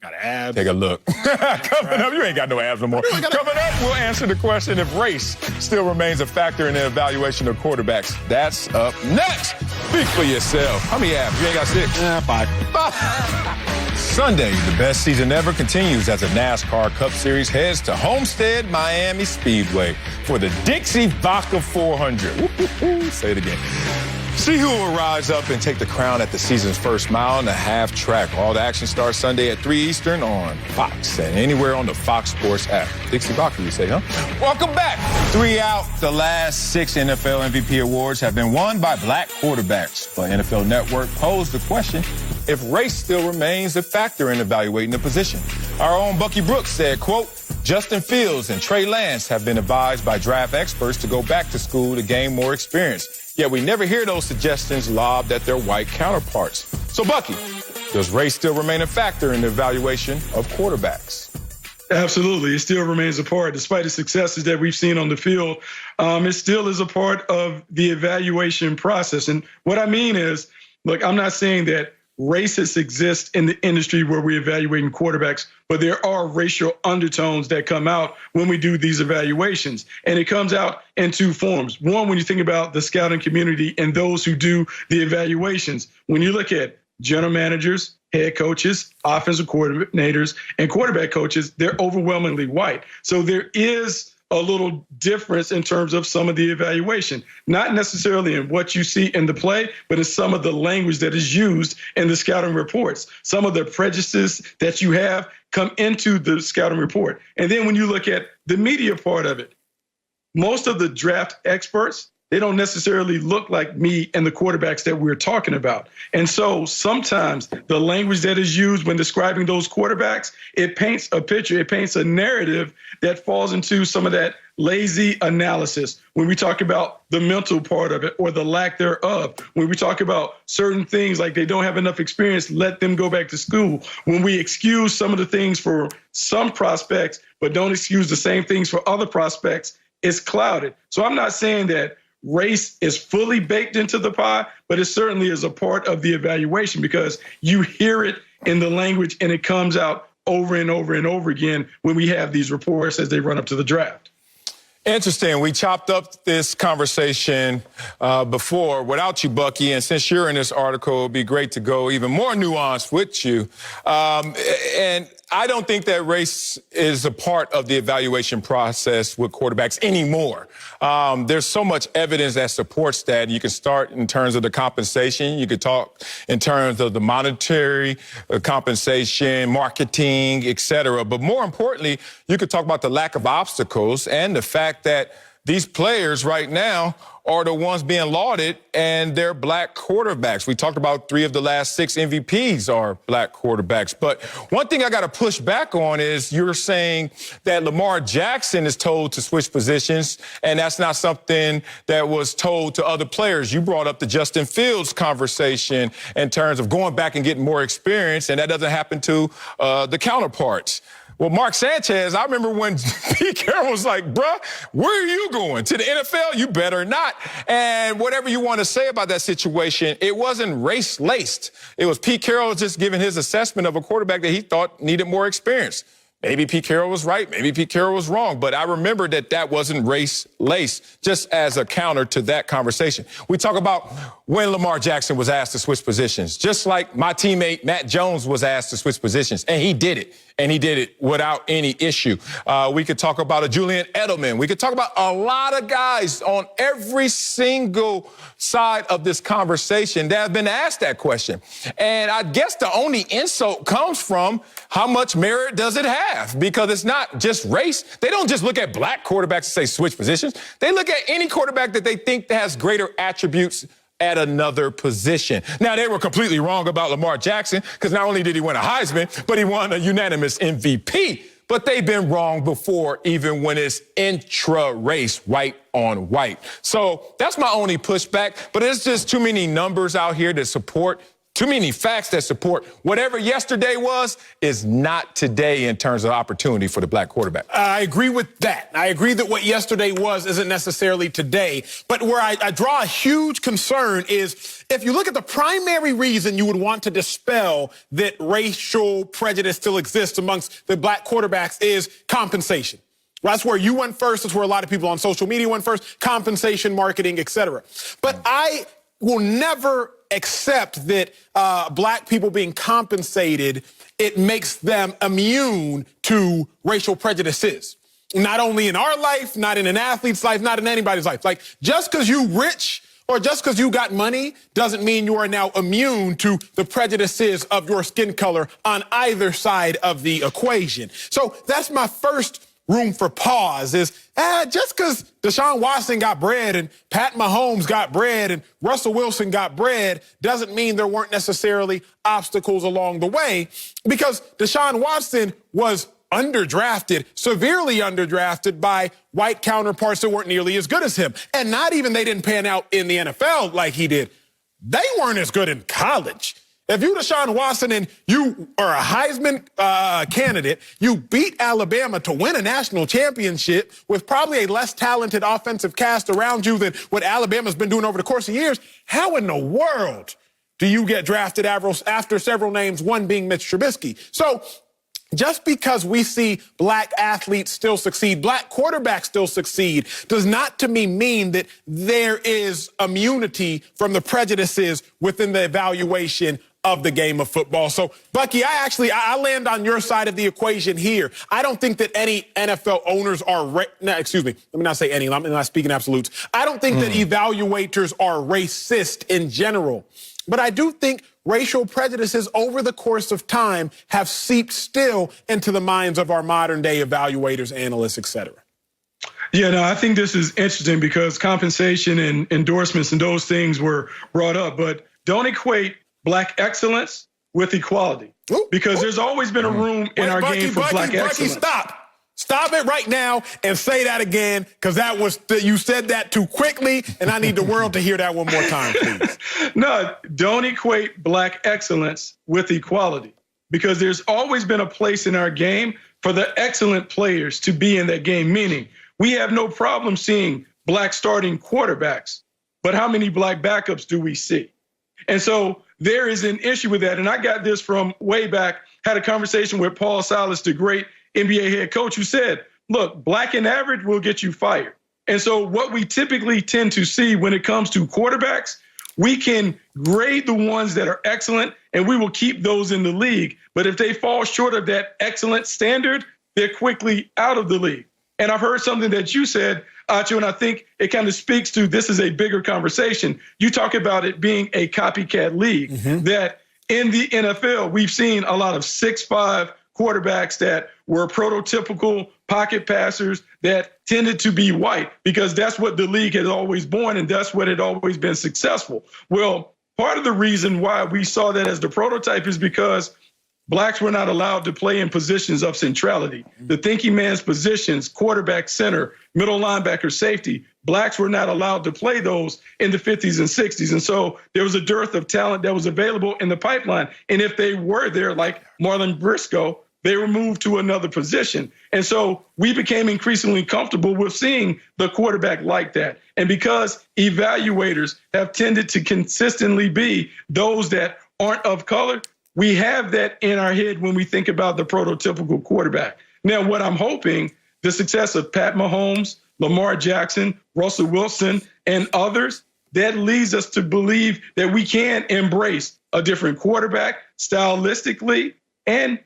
Got abs. Take a look. Coming up, you ain't got no abs no more. Coming up, we'll answer the question if race still remains a factor in the evaluation of quarterbacks. That's up next. Speak for yourself. How many abs? You ain't got 6? 5. Sunday, the best season ever continues as the NASCAR Cup Series heads to Homestead Miami Speedway for the Dixie Vodka 400. Say it again. See who will rise up and take the crown at the season's first mile and a half track. All the action starts Sunday at 3 Eastern on Fox and anywhere on the Fox Sports app. Dixie Vodka, you say, huh? Welcome back. 3 out the last 6 NFL MVP awards have been won by black quarterbacks. But NFL Network posed the question if race still remains a factor in evaluating the position. Our own Bucky Brooks said, quote, Justin Fields and Trey Lance have been advised by draft experts to go back to school to gain more experience. Yet we never hear those suggestions lobbed at their white counterparts. So, Bucky, does race still remain a factor in the evaluation of quarterbacks? Absolutely. It still remains a part. Despite the successes that we've seen on the field, it still is a part of the evaluation process. And what I mean is, look, I'm not saying that racists exist in the industry where we're evaluating quarterbacks, but there are racial undertones that come out when we do these evaluations. And it comes out in 2 forms. One, when you think about the scouting community and those who do the evaluations, when you look at general managers, head coaches, offensive coordinators, and quarterback coaches, they're overwhelmingly white. So there is a little difference in terms of some of the evaluation, not necessarily in what you see in the play, but in some of the language that is used in the scouting reports. Some of the prejudices that you have come into the scouting report. And then when you look at the media part of it, most of the draft experts, they don't necessarily look like me and the quarterbacks that we're talking about. And so sometimes the language that is used when describing those quarterbacks, it paints a picture, it paints a narrative that falls into some of that lazy analysis. When we talk about the mental part of it or the lack thereof, when we talk about certain things like they don't have enough experience, let them go back to school. When we excuse some of the things for some prospects, but don't excuse the same things for other prospects, it's clouded. So I'm not saying that race is fully baked into the pie, but it certainly is a part of the evaluation because you hear it in the language and it comes out over and over and over again when we have these reports as they run up to the draft. Interesting. We chopped up this conversation before without you, Bucky, and since you're in this article, it'd be great to go even more nuanced with you. And I don't think that race is a part of the evaluation process with quarterbacks anymore. There's so much evidence that supports that. You can start in terms of the compensation. You could talk in terms of the monetary compensation, marketing, et cetera. But more importantly, you could talk about the lack of obstacles and the fact that these players right now are the ones being lauded, and they're black quarterbacks. We talked about 3 of the last 6 MVPs are black quarterbacks. But one thing I got to push back on is you're saying that Lamar Jackson is told to switch positions, and that's not something that was told to other players. You brought up the Justin Fields conversation in terms of going back and getting more experience, and that doesn't happen to the counterparts. Well, Mark Sanchez, I remember when Pete Carroll was like, bruh, where are you going? To the NFL? You better not. And whatever you want to say about that situation, it wasn't race-laced. It was Pete Carroll just giving his assessment of a quarterback that he thought needed more experience. Maybe Pete Carroll was right. Maybe Pete Carroll was wrong. But I remember that wasn't race-laced, just as a counter to that conversation. We talk about when Lamar Jackson was asked to switch positions, just like my teammate Matt Jones was asked to switch positions, and he did it. And he did it without any issue. We could talk about a Julian Edelman. We could talk about a lot of guys on every single side of this conversation that have been asked that question. And I guess the only insult comes from how much merit does it have? Because it's not just race. They don't just look at black quarterbacks and say switch positions. They look at any quarterback that they think that has greater attributes at another position. Now, they were completely wrong about Lamar Jackson because not only did he win a Heisman, but he won a unanimous MVP. But they've been wrong before, even when it's intra-race, white on white. So that's my only pushback. But there's just too many numbers out here that support, too many facts that support whatever yesterday was is not today in terms of opportunity for the black quarterback. I agree with that. I agree that what yesterday was isn't necessarily today. But where I draw a huge concern is if you look at the primary reason you would want to dispel that racial prejudice still exists amongst the black quarterbacks is compensation. Well, that's where you went first. That's where a lot of people on social media went first. Compensation, marketing, etc. But I will never accept that black people being compensated, it makes them immune to racial prejudices. Not only in our life, not in an athlete's life, not in anybody's life. Like, just because you rich or just because you got money doesn't mean you are now immune to the prejudices of your skin color on either side of the equation. So that's my first room for pause is just because Deshaun Watson got bread and Pat Mahomes got bread and Russell Wilson got bread doesn't mean there weren't necessarily obstacles along the way, because Deshaun Watson was underdrafted, severely underdrafted by white counterparts that weren't nearly as good as him. And not even they didn't pan out in the NFL like he did. They weren't as good in college. If you Deshaun Watson and you are a Heisman candidate, you beat Alabama to win a national championship with probably a less talented offensive cast around you than what Alabama's been doing over the course of years, how in the world do you get drafted after several names, one being Mitch Trubisky? So just because we see black athletes still succeed, black quarterbacks still succeed, does not to me mean that there is immunity from the prejudices within the evaluation of the game of football. So, Bucky, I land on your side of the equation here. I don't think that any NFL owners are, let me not say any, I'm not speaking absolutes. I don't think that evaluators are racist in general. But I do think racial prejudices over the course of time have seeped still into the minds of our modern day evaluators, analysts, et cetera. Yeah, no, I think this is interesting because compensation and endorsements and those things were brought up, but don't equate black excellence with equality, because there's always been a room in our game for black excellence. Stop it right now and say that again, because you said that too quickly, and I need the world to hear that one more time, please. No, don't equate black excellence with equality, because there's always been a place in our game for the excellent players to be in that game, meaning we have no problem seeing black starting quarterbacks, but how many black backups do we see? And so there is an issue with that. And I got this from way back, had a conversation with Paul Silas, the great NBA head coach, who said, look, black and average will get you fired. And so what we typically tend to see when it comes to quarterbacks, we can grade the ones that are excellent and we will keep those in the league. But if they fall short of that excellent standard, they're quickly out of the league. And I've heard something that you said, Acho, and I think it kind of speaks to this is a bigger conversation. You talk about it being a copycat league, that in the NFL, we've seen a lot of 6'5" quarterbacks that were prototypical pocket passers that tended to be white, because that's what the league had always born, and that's what had always been successful. Well, part of the reason why we saw that as the prototype is because blacks were not allowed to play in positions of centrality. The thinking man's positions, quarterback, center, middle linebacker, safety, blacks were not allowed to play those in the 50s and 60s. And so there was a dearth of talent that was available in the pipeline. And if they were there, like Marlon Briscoe, they were moved to another position. And so we became increasingly comfortable with seeing the quarterback like that. And because evaluators have tended to consistently be those that aren't of color, we have that in our head when we think about the prototypical quarterback. Now, what I'm hoping, the success of Pat Mahomes, Lamar Jackson, Russell Wilson, and others, that leads us to believe that we can embrace a different quarterback stylistically and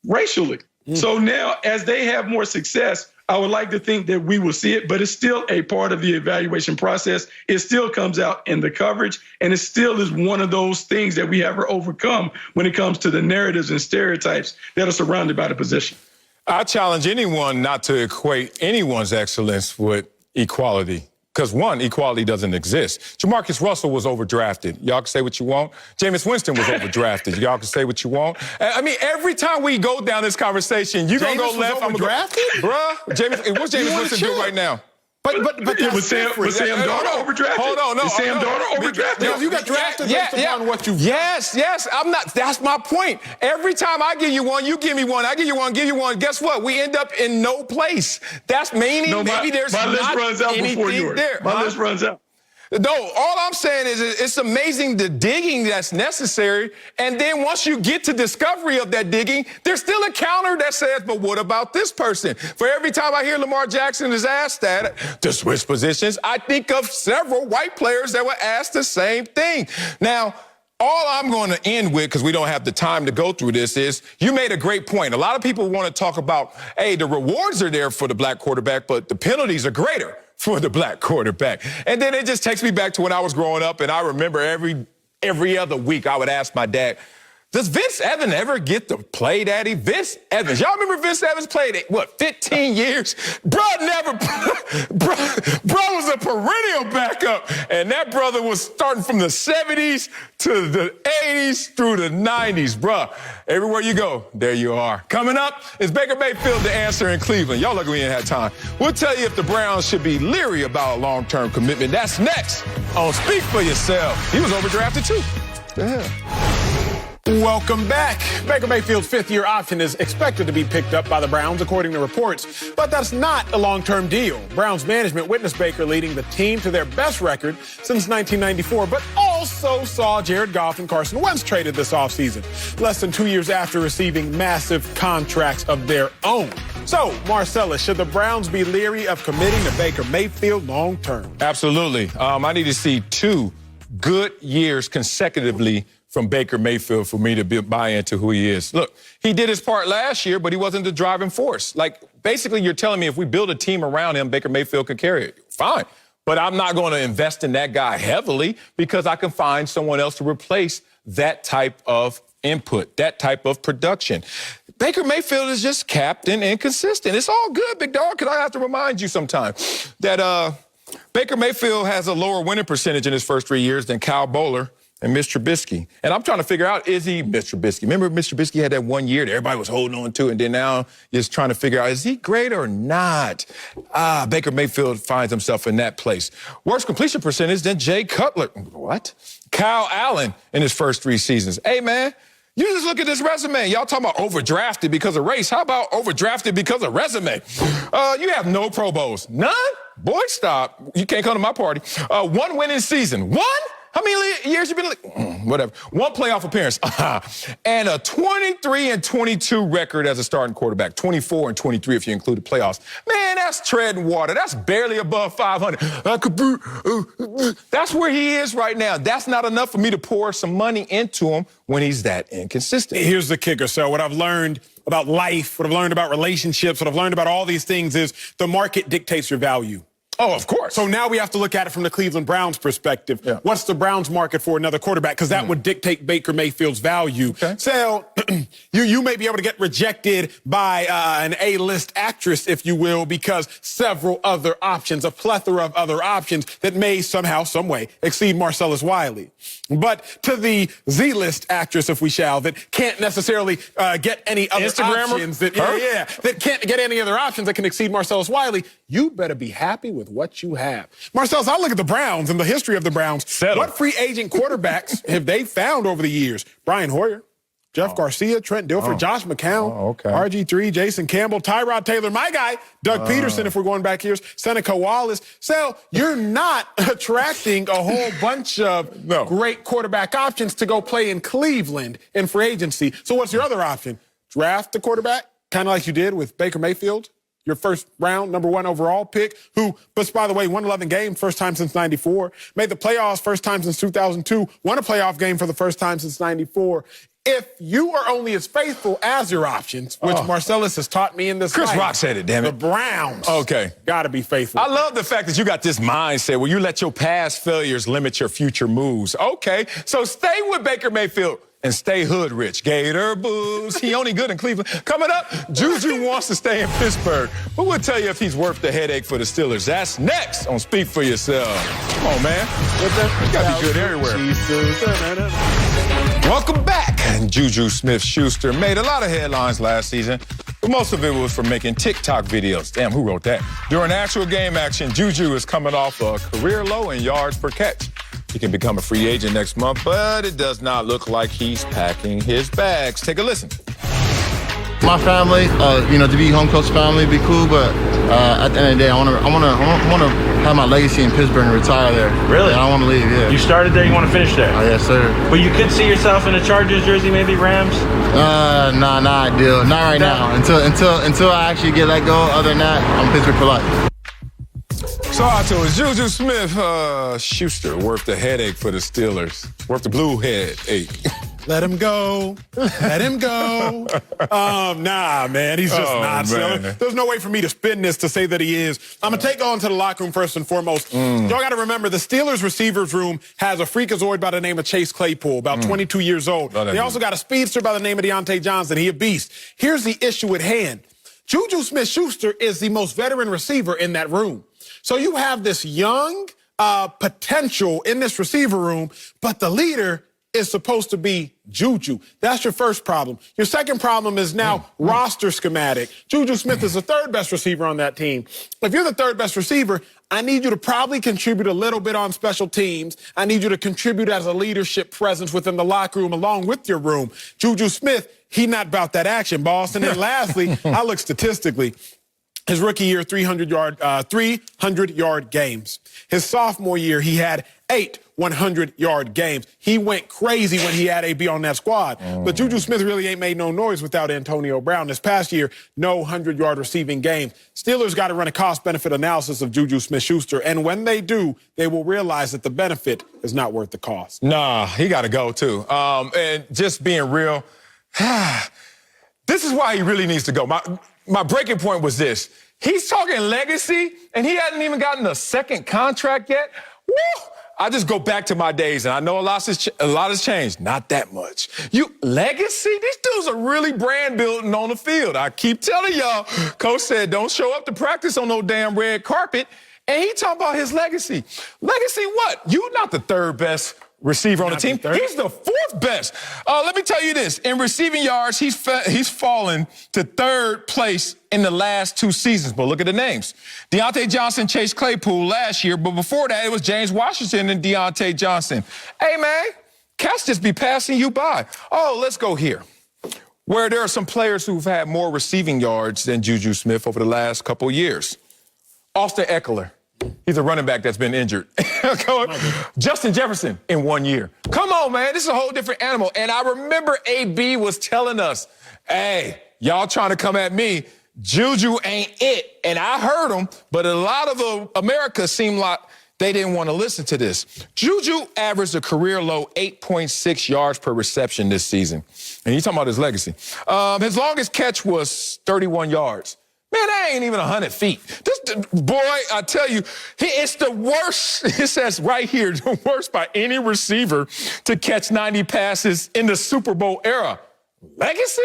racially. So now, as they have more success, I would like to think that we will see it, but it's still a part of the evaluation process. It still comes out in the coverage, and it still is one of those things that we have to overcome when it comes to the narratives and stereotypes that are surrounded by the position. I challenge anyone not to equate anyone's excellence with equality. Because, one, equality doesn't exist. Jamarcus Russell was overdrafted. Y'all can say what you want. Jameis Winston was overdrafted. Y'all can say what you want. I mean, every time we go down this conversation, you're going to go left. I'm going to go. Bruh, what's Jameis Winston do right now? But was Sam Darnold overdrafted? Hold on, no. Is Sam Darnold overdrafted? You got drafted based upon what you... Yes, I'm not... That's my point. Every time I give you one, you give me one. I give you one. Guess what? We end up in no place. That's meaning maybe there's not anything there. My list runs out before yours. My list runs out. No, all I'm saying is it's amazing the digging that's necessary. And then once you get to discovery of that digging, there's still a counter that says, but what about this person? For every time I hear Lamar Jackson is asked that to switch positions, I think of several white players that were asked the same thing. Now, all I'm going to end with, because we don't have the time to go through this, is you made a great point. A lot of people want to talk about, hey, the rewards are there for the black quarterback, but the penalties are greater for the black quarterback. And then it just takes me back to when I was growing up, and I remember every other week I would ask my dad, does Vince Evans ever get to play, Daddy? Vince Evans. Y'all remember Vince Evans played, 15 years? Bro was a perennial backup. And that brother was starting from the 70s to the 80s through the 90s, bro. Everywhere you go, there you are. Coming up is Baker Mayfield, the answer in Cleveland. Y'all look, we ain't had time. We'll tell you if the Browns should be leery about a long-term commitment. That's next on Speak for Yourself. He was overdrafted too. Yeah. Welcome back. Baker Mayfield's fifth-year option is expected to be picked up by the Browns, according to reports. But that's not a long-term deal. Browns management witnessed Baker leading the team to their best record since 1994, but also saw Jared Goff and Carson Wentz traded this offseason, less than 2 years after receiving massive contracts of their own. So, Marcellus, should the Browns be leery of committing to Baker Mayfield long-term? Absolutely. I need to see 2 good years consecutively from Baker Mayfield for me to buy into who he is. Look, he did his part last year, but he wasn't the driving force. Like, basically, you're telling me if we build a team around him, Baker Mayfield could carry it. Fine. But I'm not going to invest in that guy heavily because I can find someone else to replace that type of input, that type of production. Baker Mayfield is just capped and inconsistent. It's all good, big dog, because I have to remind you sometimes that Baker Mayfield has a lower winning percentage in his first 3 years than Kyle Bowler and Mr. Trubisky. And I'm trying to figure out, is he Mr. Trubisky? Remember Mr. Trubisky had that 1 year that everybody was holding on to, and then now just trying to figure out, is he great or not? Baker Mayfield finds himself in that place. Worse completion percentage than Jay Cutler. What? Kyle Allen in his first 3 seasons. Hey, man, you just look at this resume. Y'all talking about overdrafted because of race. How about overdrafted because of resume? You have no Pro Bowls. None? Boy, stop. You can't come to my party. 1 winning season. 1? How many years you been whatever. 1 playoff appearance. And a 23-22 record as a starting quarterback. 24-23 if you include the playoffs. Man, that's treading water. That's barely above 500. That's where he is right now. That's not enough for me to pour some money into him when he's that inconsistent. Here's the kicker. So what I've learned about life, what I've learned about relationships, what I've learned about all these things is the market dictates your value. Oh, of course. So now we have to look at it from the Cleveland Browns perspective. Yeah. What's the Browns market for another quarterback? Because that would dictate Baker Mayfield's value. Okay. So you may be able to get rejected by an A-list actress, if you will, because several other options, a plethora of other options that may somehow, some way exceed Marcellus Wiley. But to the Z-list actress, if we shall, that can't necessarily get any other options, that can't get any other options that can exceed Marcellus Wiley, you better be happy with what you have. Marcellus, I look at the Browns and the history of the Browns. What free agent quarterbacks have they found over the years? Brian Hoyer, Jeff Garcia, Trent Dilfer, Josh McCown, RG3, Jason Campbell, Tyrod Taylor, my guy, Doug Peterson, if we're going back here, Seneca Wallace. So you're not attracting a whole bunch of great quarterback options to go play in Cleveland in free agency. So what's your other option? Draft the quarterback, kind of like you did with Baker Mayfield, your first round, number 1 overall pick, who, but by the way, won 11 games, first time since 94, made the playoffs, first time since 2002, won a playoff game for the first time since 94. If you are only as faithful as your options, which Marcellus has taught me in this Chris life, Rock said it, damn it. The Browns got to be faithful. I love the fact that you got this mindset where you let your past failures limit your future moves. Okay, so stay with Baker Mayfield and stay hood rich. Gator booze. He only good in Cleveland. Coming up, JuJu wants to stay in Pittsburgh, but we'll tell you if he's worth the headache for the Steelers. That's next on Speak for Yourself. Come on, man. You got to be good everywhere. Welcome back. JuJu Smith-Schuster made a lot of headlines last season, but most of it was for making TikTok videos. Damn, who wrote that? During actual game action, JuJu is coming off a career low in yards per catch. He can become a free agent next month, but it does not look like he's packing his bags. Take a listen. My family, to be home coach family, be cool, but at the end of the day, I want to have my legacy in Pittsburgh and retire there. Really? And I want to leave. Yeah. You started there. You want to finish there? Yes, sir. But you could see yourself in a Chargers jersey, maybe Rams. Nah, not ideal. Not right now. Until I actually get let go. Other than that, I'm Pittsburgh for life. So Otto, is JuJu Smith-Schuster worth the headache for the Steelers? Worth the blue headache? Let him go. Let him go. Nah, man. He's just not selling. There's no way for me to spin this to say that he is. I'm going to take on to the locker room first and foremost. Y'all got to remember, the Steelers receivers room has a freakazoid by the name of Chase Claypool, about 22 years old. They also got a speedster by the name of Deontay Johnson. He a beast. Here's the issue at hand. JuJu Smith-Schuster is the most veteran receiver in that room. So you have this young potential in this receiver room, but the leader is supposed to be JuJu. That's your first problem. Your second problem is now roster schematic. JuJu Smith is the third best receiver on that team. If you're the third best receiver, I need you to probably contribute a little bit on special teams. I need you to contribute as a leadership presence within the locker room along with your room. JuJu Smith, he not about that action, boss. And then lastly, I look statistically. His rookie year, 300-yard games. His sophomore year, he had 8 100-yard games. He went crazy when he had AB on that squad. But JuJu Smith really ain't made no noise without Antonio Brown. This past year, no 100-yard receiving games. Steelers got to run a cost-benefit analysis of JuJu Smith-Schuster, and when they do, they will realize that the benefit is not worth the cost. Nah, he got to go, too. And just being real, this is why he really needs to go. My breaking point was this. He's talking legacy, and he hasn't even gotten a second contract yet. Woo! I just go back to my days, and I know a lot has changed. Not that much. Legacy? These dudes are really brand building on the field. I keep telling y'all, Coach said don't show up to practice on no damn red carpet, and he talking about his legacy. Legacy what? You not the third best receiver on the team. He's the fourth best. Let me tell you this. In receiving yards, he's fallen to third place in the last 2 seasons. But look at the names. Deontay Johnson, Chase Claypool last year. But before that, it was James Washington and Deontay Johnson. Hey, man, cats just be passing you by. Oh, let's go here. Where there are some players who've had more receiving yards than JuJu Smith over the last couple years. Austin Eckler. He's a running back that's been injured. Justin Jefferson in 1 year. Come on, man. This is a whole different animal. And I remember AB was telling us, hey, y'all trying to come at me. JuJu ain't it. And I heard him, but a lot of America seemed like they didn't want to listen to this. JuJu averaged a career low 8.6 yards per reception this season. And he's talking about his legacy. His longest catch was 31 yards. Man, that ain't even 100 feet. Boy, I tell you, it's the worst. It says right here, the worst by any receiver to catch 90 passes in the Super Bowl era. Legacy?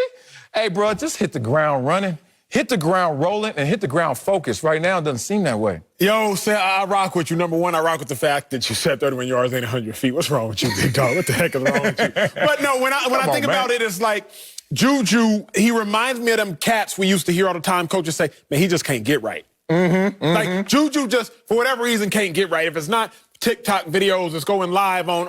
Hey, bro, just hit the ground running, hit the ground rolling, and hit the ground focused. Right now, it doesn't seem that way. Yo, Sam, I rock with you. Number one, I rock with the fact that you said 31 yards ain't 100 feet. What's wrong with you, big dog? What the heck is wrong with you? But no, when I think about it, it's like JuJu, he reminds me of them cats we used to hear all the time. Coaches say, man, he just can't get right. Like JuJu just, for whatever reason, can't get right. If it's not TikTok videos, it's going live on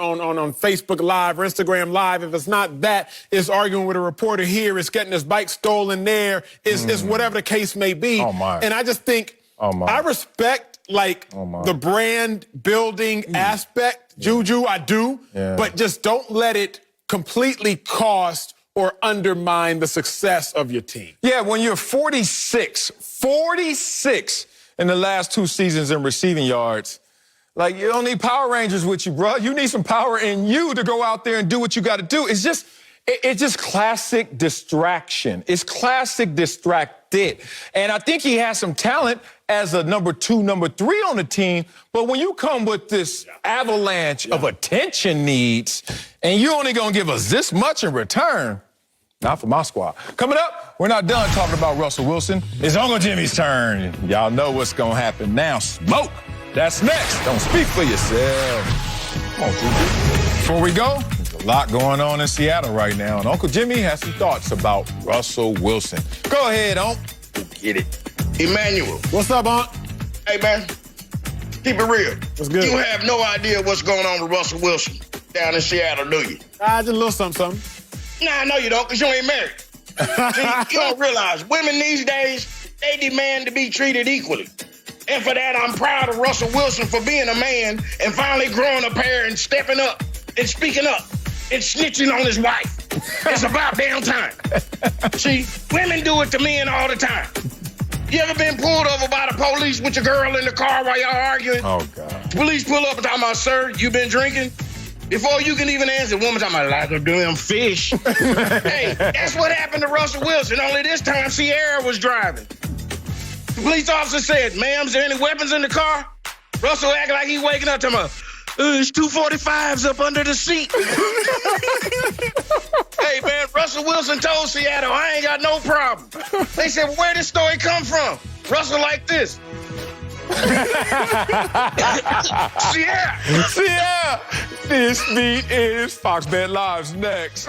Facebook Live or Instagram Live. If it's not that, it's arguing with a reporter here, it's getting his bike stolen there, it's whatever the case may be. Oh, my. And I just think, I respect, the brand building aspect, JuJu, I do, but just don't let it completely cost or undermine the success of your team. Yeah, when you're 46 in the last 2 seasons in receiving yards, like, you don't need Power Rangers with you, bro. You need some power in you to go out there and do what you got to do. It's just classic distraction. It's classic distracted. And I think he has some talent as a number 2, number 3 on the team. But when you come with this avalanche of attention needs, and you're only going to give us this much in return, not for my squad. Coming up, we're not done talking about Russell Wilson. It's Uncle Jimmy's turn. Y'all know what's going to happen now. Smoke. That's next. Don't speak for yourself. Come on, JuJu. Before we go, there's a lot going on in Seattle right now, and Uncle Jimmy has some thoughts about Russell Wilson. Go ahead, Unc. Get it. Emmanuel. What's up, Aunt? Hey, man. Keep it real. What's good? You have no idea what's going on with Russell Wilson down in Seattle, do you? Just a little something. Nah, I know you don't, because you ain't married. See, you don't realize women these days, they demand to be treated equally. And for that, I'm proud of Russell Wilson for being a man and finally growing a pair and stepping up and speaking up and snitching on his wife. It's about damn time. See, women do it to men all the time. You ever been pulled over by the police with your girl in the car while y'all arguing? Oh, God. Police pull up and talking about, sir, you been drinking? Before you can even answer, woman talking about, like a damn fish. Hey, that's what happened to Russell Wilson, only this time Sierra was driving. The police officer said, ma'am, is there any weapons in the car? Russell acted like he waking up to him. There's 245s up under the seat. Hey, man, Russell Wilson told Seattle, I ain't got no problem. They said, well, where did this story come from? Russell like this. Sierra. This beat is Fox Bet Live's next.